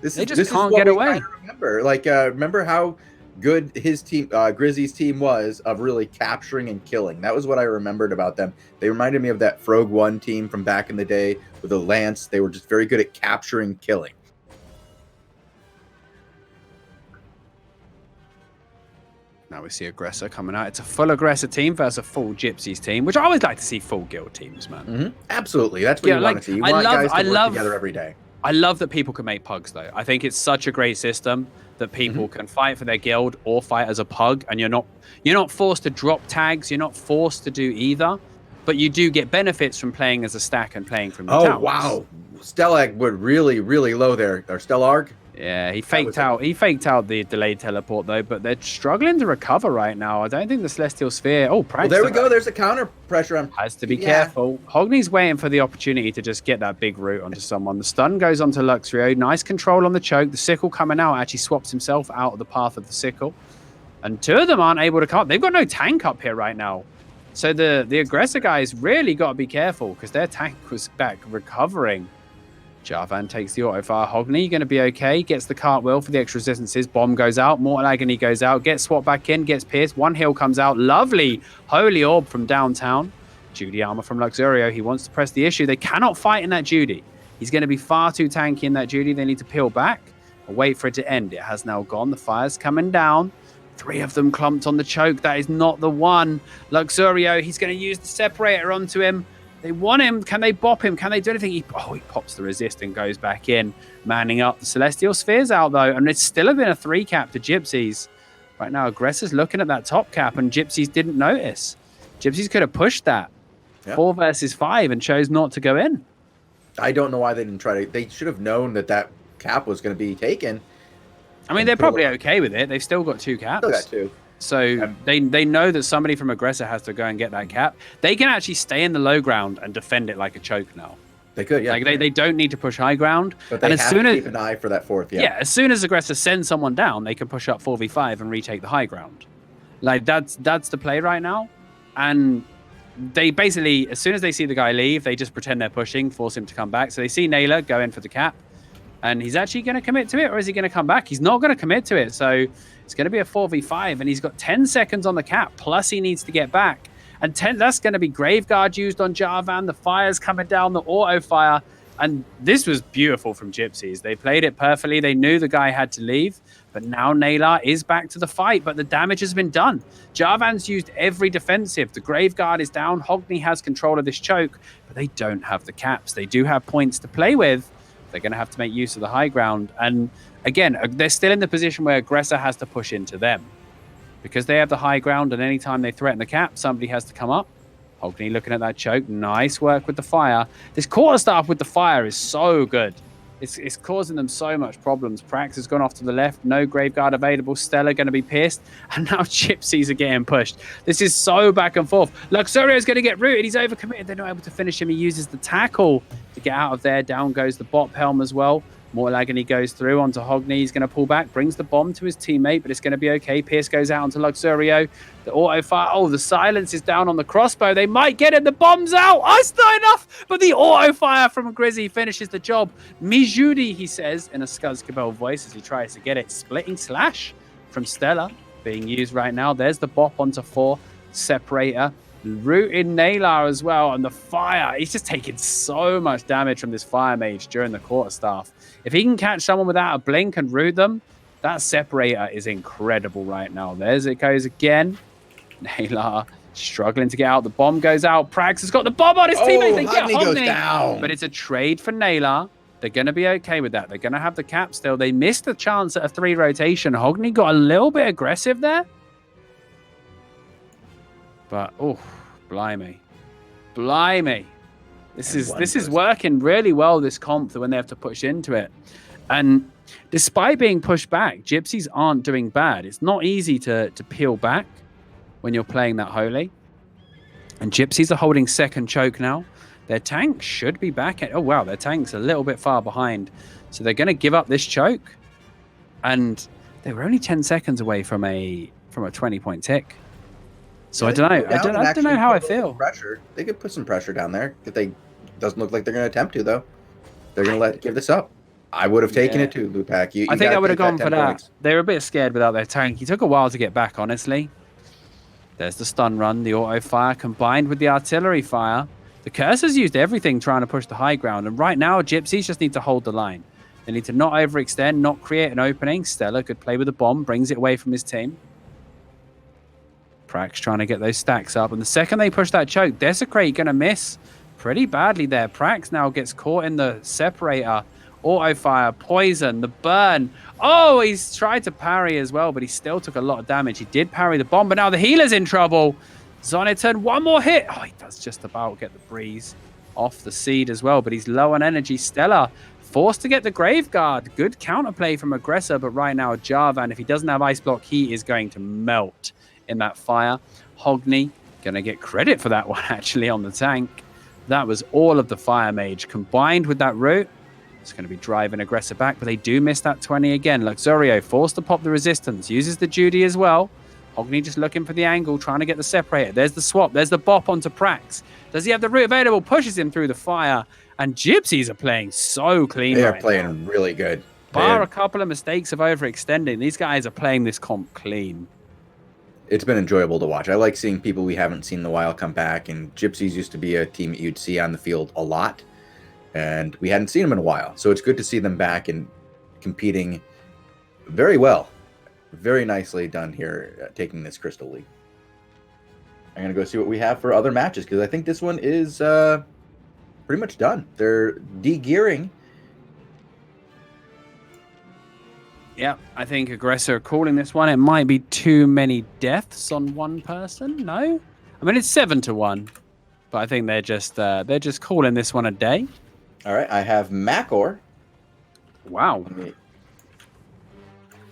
They just can't get away. Remember, remember how good his team, Grizzy's team was of really capturing and killing. That was what I remembered about them. They reminded me of that Frog 1 team from back in the day with the Lance. They were just very good at capturing, killing. Now we see Aggressor coming out. It's a full Aggressor team versus a full Gypsies team, which I always like to see full guild teams, man. Mm-hmm. Absolutely. That's what you want to see. You want guys to work together every day. I love that people can make pugs, though. I think it's such a great system that people can fight for their guild or fight as a pug, and you're not forced to drop tags. You're not forced to do either, but you do get benefits from playing as a stack and playing from the towers. Oh, wow. Stellag went really, really low there. Or Stellarg. Yeah, he faked out the delayed teleport though, but they're struggling to recover right now. I don't think the Celestial Sphere. Oh, well, there we go. There's a counter pressure on. Has to be careful. Hogney's waiting for the opportunity to just get that big root onto someone. The stun goes onto Luxrio. Nice control on the choke. The sickle coming out actually swaps himself out of the path of the sickle, and two of them aren't able to come. They've got no tank up here right now, so the aggressor guys really got to be careful because their tank was back recovering. Jarvan takes the auto fire. Hogney going to be okay. Gets the cartwheel for the extra resistances. Bomb goes out. Mortal Agony goes out. Gets swapped back in. Gets pierced. One heal comes out. Lovely Holy Orb from downtown. Judy armor from Luxurio. He wants to press the issue. They cannot fight in that Judy. He's going to be far too tanky in that Judy. They need to peel back and wait for it to end. It has now gone. The fire's coming down. Three of them clumped on the choke. That is not the one. Luxurio, he's going to use the separator onto him. They want him. Can they bop him? Can they do anything? He pops the resist and goes back in, manning up. The Celestial Sphere's out, though, and it's still been a 3-cap to Gypsies. Right now, Aggressor's looking at that top cap, and Gypsies didn't notice. Gypsies could have pushed that 4 versus 5 and chose not to go in. I don't know why they didn't try to. They should have known that cap was going to be taken. I mean, they're probably okay with it. They've still got 2 caps. Still got 2. So they know that somebody from Aggressor has to go and get that cap. They can actually stay in the low ground and defend it like a choke now. They could, yeah. Like they don't need to push high ground. But they have to keep an eye for that 4th, Yeah, as soon as Aggressor sends someone down, they can push up 4v5 and retake the high ground. Like that's the play right now. And they basically, as soon as they see the guy leave, they just pretend they're pushing, force him to come back. So they see Naylor go in for the cap. And he's actually going to commit to it, or is he going to come back? He's not going to commit to it. So it's going to be a 4v5, and he's got 10 seconds on the cap, plus he needs to get back. And that's going to be Graveguard used on Jarvan. The fire's coming down, the auto fire. And this was beautiful from Gypsies. They played it perfectly. They knew the guy had to leave. But now Naylor is back to the fight, but the damage has been done. Jarvan's used every defensive. The Graveguard is down. Hogney has control of this choke, but they don't have the caps. They do have points to play with. They're going to have to make use of the high ground. And again, they're still in the position where Aggressor has to push into them. Because they have the high ground, and anytime they threaten the cap, somebody has to come up. Hogney looking at that choke. Nice work with the fire. This quarterstaff with the fire is so good. It's causing them so much problems. Prax has gone off to the left. No Graveguard available. Stella going to be pierced. And now Gypsies are getting pushed. This is so back and forth. Luxurio is going to get rooted. He's overcommitted. They're not able to finish him. He uses the tackle to get out of there. Down goes the bot helm as well. Mortal Agony goes through onto Hogney. He's going to pull back, brings the bomb to his teammate, but it's going to be okay. Pierce goes out onto Luxurio. The auto fire. Oh, the silence is down on the crossbow. They might get it. The bomb's out. Oh, it's not enough. But the auto fire from Grizzy finishes the job. Mijudi, he says in a Scuzz Cabell voice as he tries to get it. Splitting slash from Stella being used right now. There's the bop onto 4. Separator. Rooted Naylor as well. And the fire. He's just taking so much damage from this fire mage during the quarterstaff. If he can catch someone without a blink and root them, that separator is incredible right now. There's it goes again. Naylor struggling to get out. The bomb goes out. Prax has got the bomb on his teammate. They get Hogney. Goes down. But it's a trade for Naylor. They're going to be okay with that. They're going to have the cap still. They missed the chance at a 3 rotation. Hogni got a little bit aggressive there. But, oh, blimey. Blimey. This is working really well, this comp, when they have to push into it. And despite being pushed back, Gypsies aren't doing bad. It's not easy to peel back when you're playing that Holy. And Gypsies are holding second choke now. Their tank should be back. Oh, wow, their tank's a little bit far behind. So they're going to give up this choke. And they were only 10 seconds away from a 20-point tick. So I don't know. I don't know how I feel. Pressure. They could put some pressure down there. Doesn't look like they're going to attempt to, though. They're going to give this up. I would have taken it too, Lewpac. I think I would have gone for that. They were a bit scared without their tank. He took a while to get back, honestly. There's the stun run, the auto fire combined with the artillery fire. The Cursor's used everything trying to push the high ground. And right now, Gypsies just need to hold the line. They need to not overextend, not create an opening. Stella could play with a bomb, brings it away from his team. Prax trying to get those stacks up. And the second they push that choke, Desecrate going to miss pretty badly there. Prax now gets caught in the separator. Auto fire, poison, the burn. Oh, he's tried to parry as well, but he still took a lot of damage. He did parry the bomb, but now the healer's in trouble. Zoniton, one more hit. Oh, he does just about get the breeze off the seed as well, but he's low on energy. Stella forced to get the Graveguard. Good counterplay from Aggressor, but right now Jarvan, if he doesn't have Ice Block, he is going to melt in that fire. Hogni going to get credit for that one, actually, on the tank. That was all of the Fire Mage combined with that root. It's going to be driving Aggressor back, but they do miss that 20 again. Luxurio forced to pop the resistance, uses the Judy as well. Hogni just looking for the angle, trying to get the separator. There's the swap, there's the bop onto Prax. Does he have the root available? Pushes him through the fire. And Gypsies are playing so clean. They are playing really good. Bar a couple of mistakes of overextending. These guys are playing this comp clean. It's been enjoyable to watch. I like seeing people we haven't seen in a while come back. And Gypsies used to be a team that you'd see on the field a lot. And we hadn't seen them in a while. So it's good to see them back and competing very well. Very nicely done here, taking this Crystal League. I'm going to go see what we have for other matches, because I think this one is pretty much done. They're de-gearing. Yeah, I think Aggressor calling this one. It might be too many deaths on one person. No? I mean, it's 7-1. But I think they're just calling this one a day. All right, I have Macor. Wow.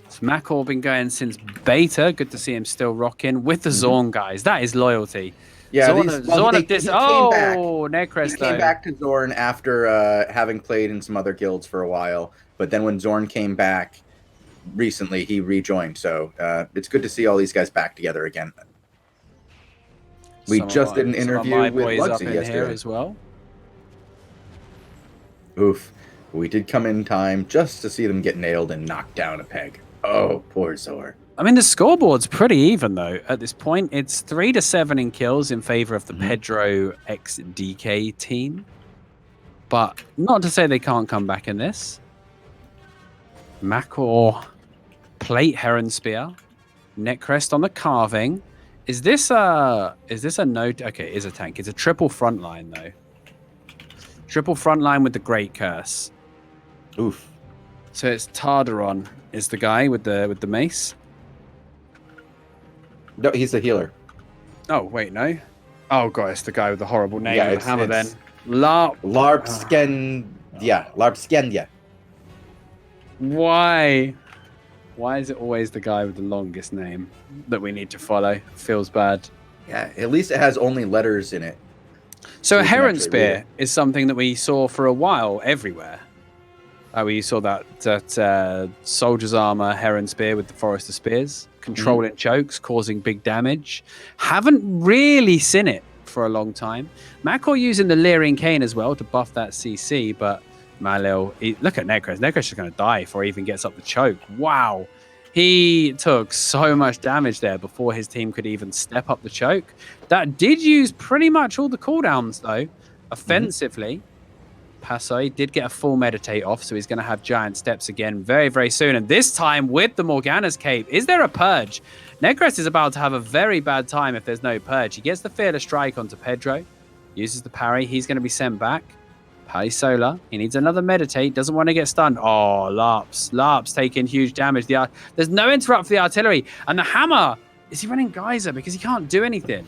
So Macor been going since beta. Good to see him still rocking with the Zorn guys. That is loyalty. Yeah, Zorn Necrest. He came back to Zorn after having played in some other guilds for a while. But then when Zorn came back recently, he rejoined. So it's good to see all these guys back together again. We just did an interview with Luxy yesterday as well. Oof. We did come in time just to see them get nailed and knocked down a peg. Oh, poor Zor. I mean, the scoreboard's pretty even, though. At this point, it's 3-7 in kills in favor of the Pedro x DK team. But not to say they can't come back in this. Macor, plate Heron Spear, Necrest on the carving. Is this a note? Okay, it is a tank. It's a triple frontline, though. Triple frontline with the Great Curse. Oof. So it's Tardaron is the guy with the mace. No, he's the healer. Oh wait, no. Oh god, it's the guy with the horrible name. Yeah, of the hammer. Then Larpskendia. Why? Why is it always the guy with the longest name that we need to follow? Feels bad. Yeah, at least it has only letters in it. So a Heron Spear is something that we saw for a while everywhere. We saw that Soldier's Armor Heron Spear with the Forester Spears, controlling chokes, causing big damage. Haven't really seen it for a long time. Macor using the Leering Cane as well to buff that CC, but Malil, look at Necrest. Necrest is going to die before he even gets up the choke. Wow. He took so much damage there before his team could even step up the choke. That did use pretty much all the cooldowns, though. Offensively, Paso did get a full meditate off, so he's going to have giant steps again very, very soon. And this time with the Morgana's Cape. Is there a purge? Necrest is about to have a very bad time if there's no purge. He gets the Fearless Strike onto Pedro, uses the parry. He's going to be sent back. Solar. He needs another meditate. Doesn't want to get stunned. Oh, Larps taking huge damage. There's no interrupt for the artillery. And the hammer, is he running Geyser? Because he can't do anything.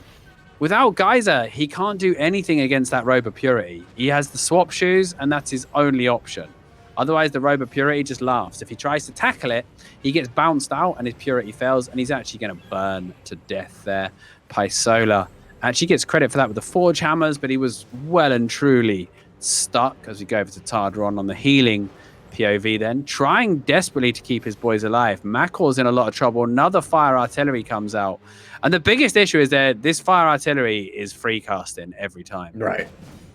Without Geyser, he can't do anything against that Robe of Purity. He has the swap shoes, and that's his only option. Otherwise, the Robe of Purity just laughs. If he tries to tackle it, he gets bounced out, and his Purity fails, and he's actually going to burn to death there. Pysola actually gets credit for that with the Forge Hammers, but he was well and truly stuck as we go over to Tardron on the healing POV then, trying desperately to keep his boys alive. Makor's in a lot of trouble. Another fire artillery comes out. And the biggest issue is that this fire artillery is free casting every time. Right.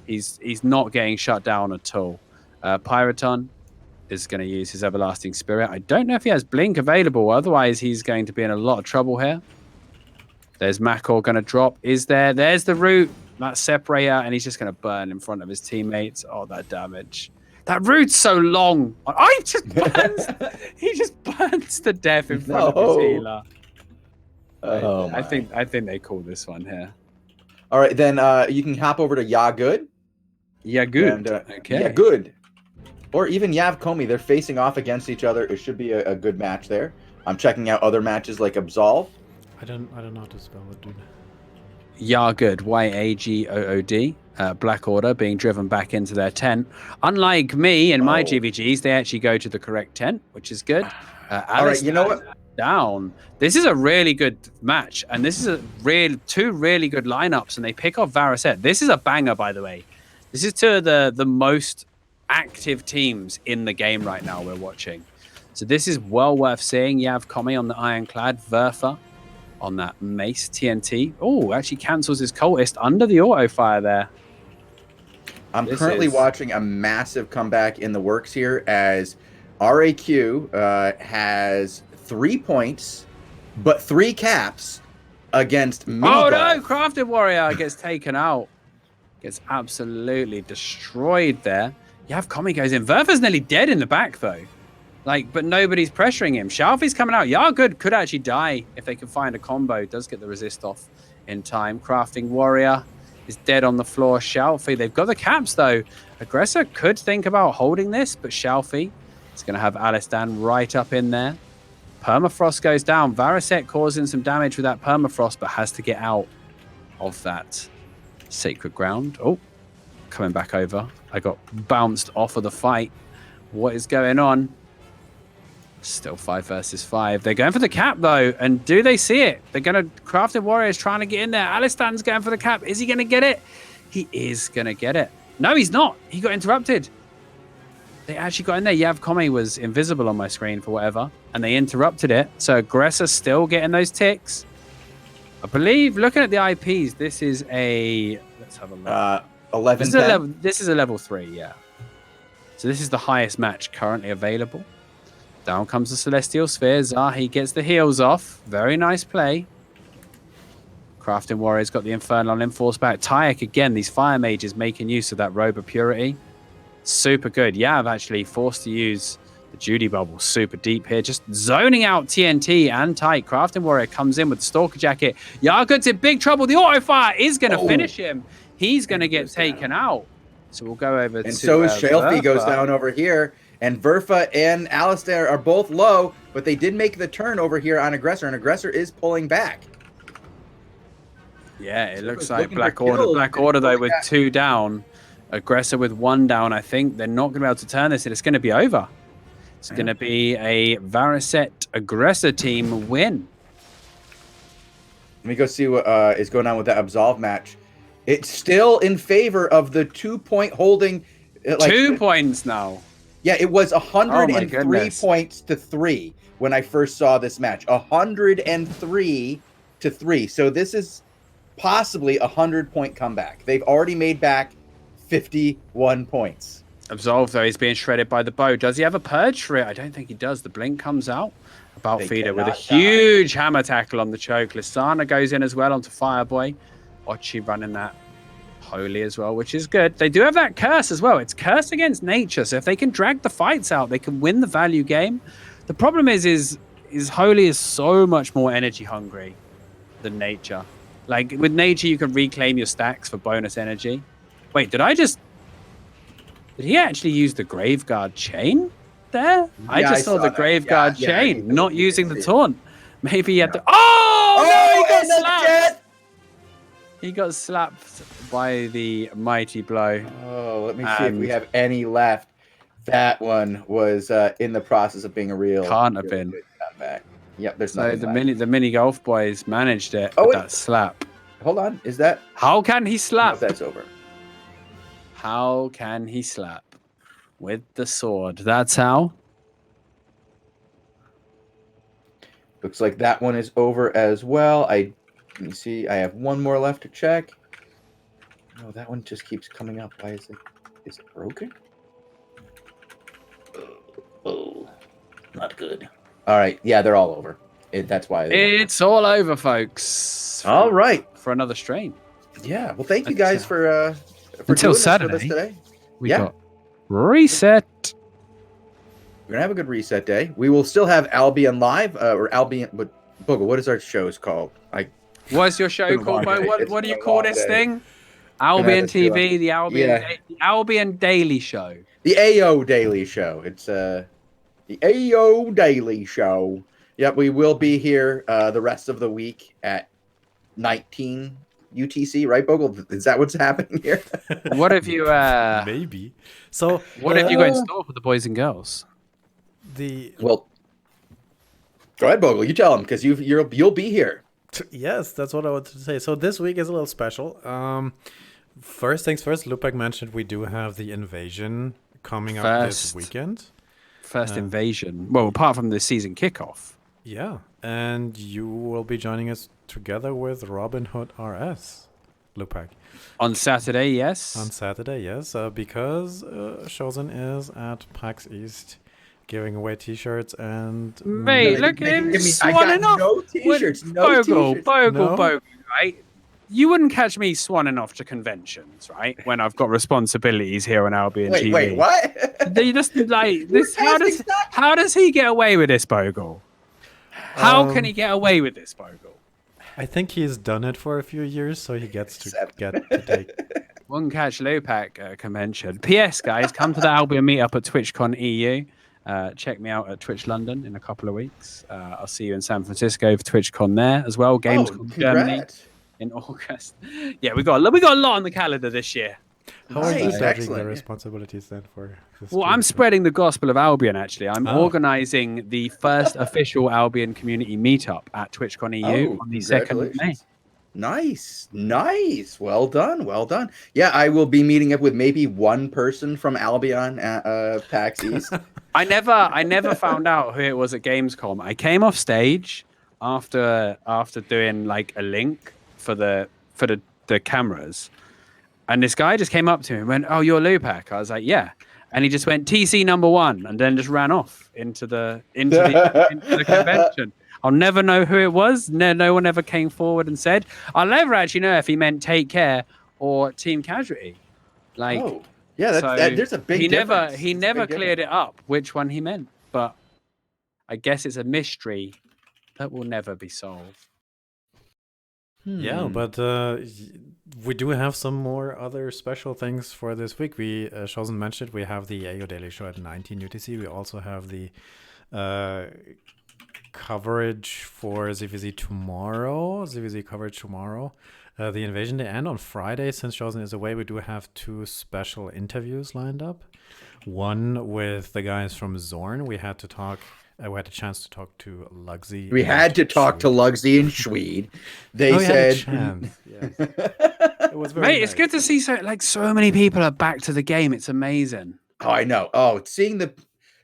He's not getting shut down at all. Pyroton is going to use his Everlasting Spirit. I don't know if he has Blink available. Otherwise, he's going to be in a lot of trouble here. There's Makor going to drop. There's the root. That separator, and he's just going to burn in front of his teammates. Oh, that damage. That root's so long. Oh, he just burns to death in front of his healer. Oh, I think they call this one here. All right, then you can hop over to Ya Good. Yeah, good. And, Okay. Yeah, good. Or even Yav Komi. They're facing off against each other. It should be a good match there. I'm checking out other matches like Absolve. I don't know how to spell it, dude. Yagood, Yagood, Black Order being driven back into their tent. Unlike me and my GVGs, they actually go to the correct tent, which is good. All right, you know what? Down. This is a really good match, and this is two really good lineups, and they pick off Varicet. This is a banger, by the way. This is two of the most active teams in the game right now we're watching. So this is well worth seeing. Yav Komi on the Ironclad, Verfa on that Mace TNT. Oh, actually cancels his cultist under the auto fire there. I'm currently watching a massive comeback in the works here as RAQ has 3 points, but 3 caps against me. Oh no, Crafted Warrior gets taken out. Gets absolutely destroyed there. Yav Komi goes in. Verfa's nearly dead in the back though. But nobody's pressuring him. Shalfi's coming out. Yagood could actually die if they can find a combo. Does get the resist off in time. Crafting Warrior is dead on the floor. Shalfi, they've got the caps though. Aggressor could think about holding this, but Shalfi is going to have Alistan right up in there. Permafrost goes down. Varicet causing some damage with that Permafrost, but has to get out of that sacred ground. Oh, coming back over. I got bounced off of the fight. What is going on? Still 5 versus 5. They're going for the cap though, and do they see it? They're going to Crafted Warriors trying to get in there. Alistan's going for the cap. Is he going to get it? He is going to get it. No, he's not. He got interrupted. They actually got in there. Yav Komi was invisible on my screen for whatever, and they interrupted it. So Aggressor still getting those ticks. I believe, looking at the IPs, this is a... Let's have a look. 11. This is a level 3, yeah. So this is the highest match currently available. Down comes the Celestial Sphere. Zahi gets the heals off. Very nice play. Crafting Warrior's got the Infernal Enforce back. Tayek, again, these Fire Mages making use of that Robe of Purity. Super good. Yav actually forced to use the Judy Bubble super deep here. Just zoning out TNT and tight. Crafting Warrior comes in with the Stalker Jacket. Yagood's in big trouble. The auto fire is going to finish him. He's going to get taken out. So we'll go over to... And so is Shalfi goes down over here. And Verfa and Alistair are both low, but they did make the turn over here on Aggressor, and Aggressor is pulling back. Yeah, it looks like Black Order. Black Order, though, with 2 down. Aggressor with 1 down, I think. They're not going to be able to turn this, and it's going to be over. It's going to be a Varicet Aggressor team win. Let me go see what is going on with that Absolve match. It's still in favor of the 2-point holding. 2 points now. Yeah, it was 103 points to 3 when I first saw this match. 103 to 3. So this is possibly a 100-point comeback. They've already made back 51 points. Absolve, though, he's being shredded by the bow. Does he have a purge for it? I don't think he does. The blink comes out. About Feeder with a huge hammer tackle on the choke. Lissana goes in as well onto Fireboy. Ochi running that Holy as well, which is good. They do have that curse as well. It's curse against nature. So if they can drag the fights out, they can win the value game. The problem is Holy is so much more energy hungry than nature. With nature, you can reclaim your stacks for bonus energy. Wait, did I just... Did he actually use the Graveguard chain there? I Yeah, just saw the that. Graveguard Yeah, chain, not you using can the see it. taunt. Maybe he had No. the. Oh, no, he got and the slapped. death! He got slapped by the mighty blow. Oh, let me see if we And- have any left. That one was in the process of being a real. Can't have really been. good comeback. Yep, there's So nothing the left. mini golf boys managed it Oh, with wait. that slap. Hold on, is that? How can he No, slap? that's over. How can he slap? With the sword. That's how. Looks like that one is over as well. Let me see. I have one more left to check. No, that one just keeps coming up. Why is it? Is it broken? Oh, not good. All right, yeah, they're all over. That's why. It's all over, folks. All right. For another stream. Yeah. Well, thank you guys for until doing this Saturday. with us today. We Yeah. got reset. We're gonna have a good reset day. We will still have Albion live or Albion. But Bogul, what is our shows called? What's your show been a called, long Bo? day. What It's do been you a call long this day. thing? have Albion to do TV, the Albion Daily Show. The AO Daily Show. It's the AO Daily Show. Yep, we will be here the rest of the week at 19 UTC, right, Bogul? Is that what's happening here? What have you Maybe. So what have you got in store for the boys and girls? Well, go ahead, Bogul. You tell them because you'll be here. Yes, that's what I wanted to say. So this week is a little special. First things first, Lewpac mentioned we do have the invasion coming up this weekend. First invasion. Well, apart from the season kickoff. Yeah, and you will be joining us together with Robin Hood RS, Lewpac. On Saturday, yes. On Saturday, yes, because Shozen is at PAX East giving away T-shirts and... Mate, look at him swanning off. No T-shirts, no T-shirts. Bogul, right? You wouldn't catch me swanning off to conventions, right? When I've got responsibilities here on Albion TV. Wait, what? They just like this. How does he get away with this, Bogul? How can he get away with this, Bogul? I think he's done it for a few years, so he gets to get to take. One catch Lewpac convention. P.S. Guys, come to the Albion meetup at TwitchCon EU. Check me out at Twitch London in a couple of weeks. I'll see you in San Francisco for TwitchCon there as well. Gamescom Germany in August. Yeah, we got a lot on the calendar this year. How are you Nice, judging the excellent. responsibilities then for this? Well, I'm spreading the gospel of Albion, actually. I'm Oh. organizing the first official Albion community meetup at TwitchCon EU on the 2nd of May. Nice. Well done. Yeah, I will be meeting up with maybe one person from Albion at PAX East. I never found out who it was at Gamescom. I came off stage after doing like a link for the cameras, and this guy just came up to me and went, "Oh, you're Lewpac." I was like, "Yeah," and he just went TC number 1 and then just ran off into the convention. I'll never know who it was. No one ever came forward and said. I'll never actually know if he meant Take Care or Team Casualty. Like, oh, yeah, so there's a big difference. He never cleared it up which one he meant, but I guess it's a mystery that will never be solved. Yeah, but we do have some more other special things for this week. We Shozen mentioned we have the AO Daily Show at 19 UTC. We also have the coverage for ZVZ tomorrow. ZVZ coverage tomorrow. The Invasion Day, and on Friday, since Shozen is away, we do have 2 special interviews lined up. One with the guys from Zorn. We had a chance to talk to Lugsy. We had to talk to Lugsy and Schweed. They said, yes. It was very Mate, it's good to see so many people are back to the game. It's amazing. Oh, I know. Oh,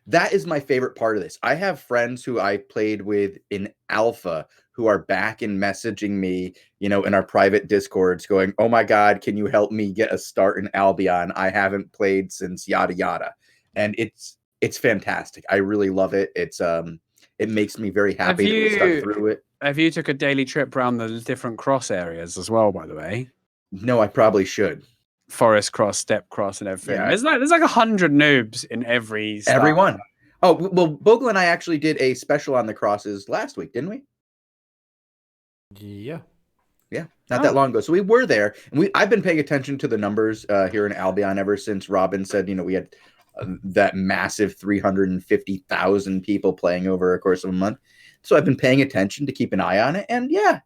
that is my favorite part of this. I have friends who I played with in Alpha who are back and messaging me, in our private Discords going, "Oh my God, can you help me get a start in Albion? I haven't played since yada yada." And it's fantastic. I really love it. It makes me very happy that we stuck through it. Have you took a daily trip around the different cross areas as well, by the way? No, I probably should. Forest cross, step cross, and everything. Yeah. There's like 100 noobs in every style. Everyone. Oh, well, Bogul and I actually did a special on the crosses last week, didn't we? Yeah. Yeah, not that long ago. So we were there, and I've been paying attention to the numbers here in Albion ever since Robin said, we had that massive 350,000 people playing over a course of a month. So I've been paying attention to keep an eye on it, and yeah,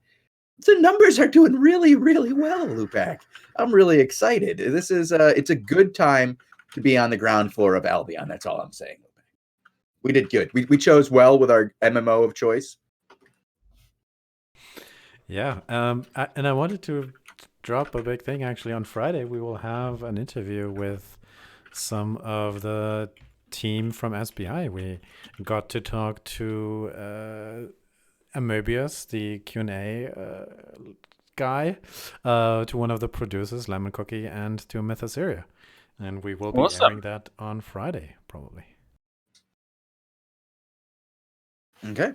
the numbers are doing really, really well, Lewpac. I'm really excited. This is it's a good time to be on the ground floor of Albion. That's all I'm saying. We did good. We chose well with our MMO of choice. Yeah, and I wanted to drop a big thing. Actually, on Friday we will have an interview with some of the team from SBI. We got to talk to Amoebius, the Q&A guy, to one of the producers, Lemon Cookie, and to Mythosyria. And we will be airing that on Friday, probably. Okay.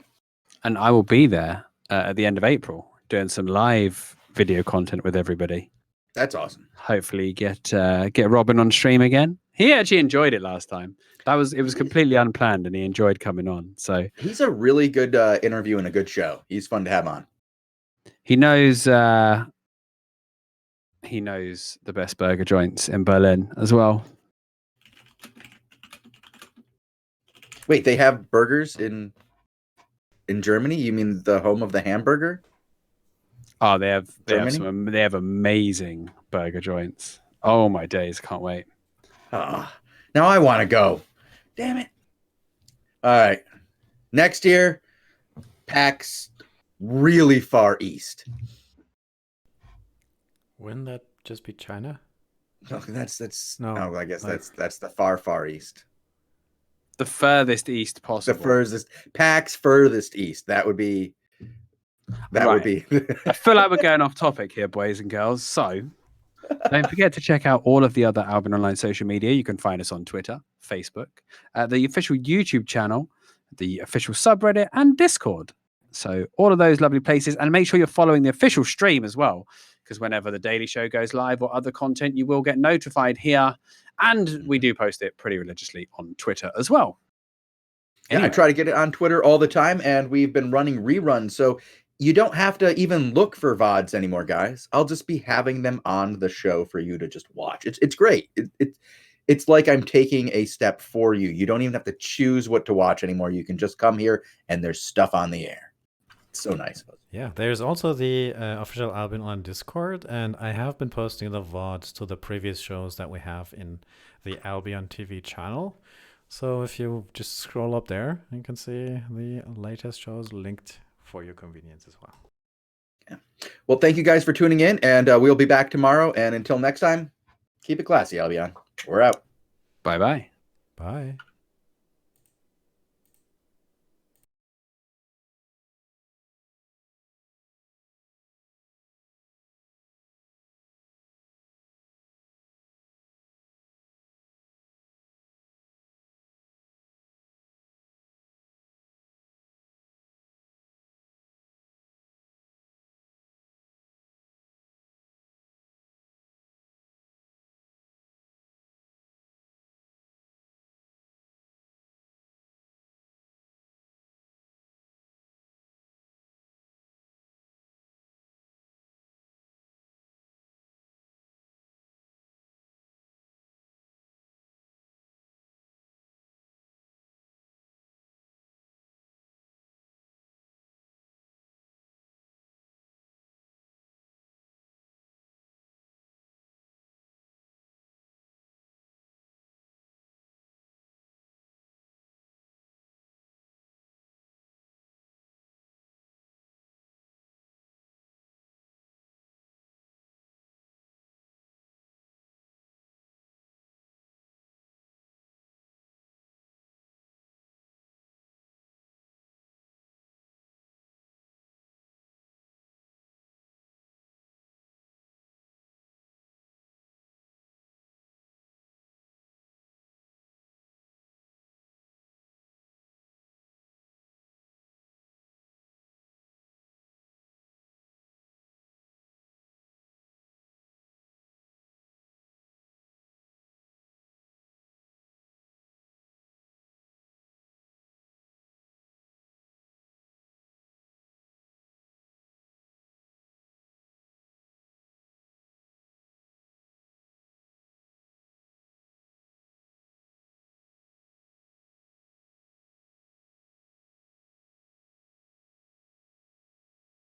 And I will be there at the end of April doing some live video content with everybody. That's awesome. Hopefully get Robin on stream again. He actually enjoyed it last time. It was completely unplanned, and he enjoyed coming on. So he's a really good interview and a good show. He's fun to have on. He knows the best burger joints in Berlin as well. Wait, they have burgers in Germany? You mean the home of the hamburger? Oh, they have amazing burger joints. Oh my days, can't wait. Now I want to go. Damn it. All right. Next year, PAX really far east. Wouldn't that just be China? No, that's no. Oh, I guess that's the far east. The furthest east possible. The furthest PAX furthest east. That would be. Would be. I feel like we're going off topic here, boys and girls. So don't forget to check out all of the other Albion Online social media. You can find us on Twitter, Facebook, the official YouTube channel, the official subreddit, and Discord. So all of those lovely places. And make sure you're following the official stream as well, because whenever the Daily Show goes live or other content, you will get notified here. And we do post it pretty religiously on Twitter as well. Anyway. Yeah, I try to get it on Twitter all the time, and we've been running reruns. So you don't have to even look for VODs anymore, guys. I'll just be having them on the show for you to just watch. It's great. It's like I'm taking a step for you. You don't even have to choose what to watch anymore. You can just come here, and there's stuff on the air. It's so nice. Yeah, there's also the official Albion on Discord, and I have been posting the VODs to the previous shows that we have in the AlbionTV channel. So if you just scroll up there, you can see the latest shows linked for your convenience as well. Yeah. Well, thank you guys for tuning in, and we'll be back tomorrow. And until next time, keep it classy, Albion. We're out. Bye-bye. Bye.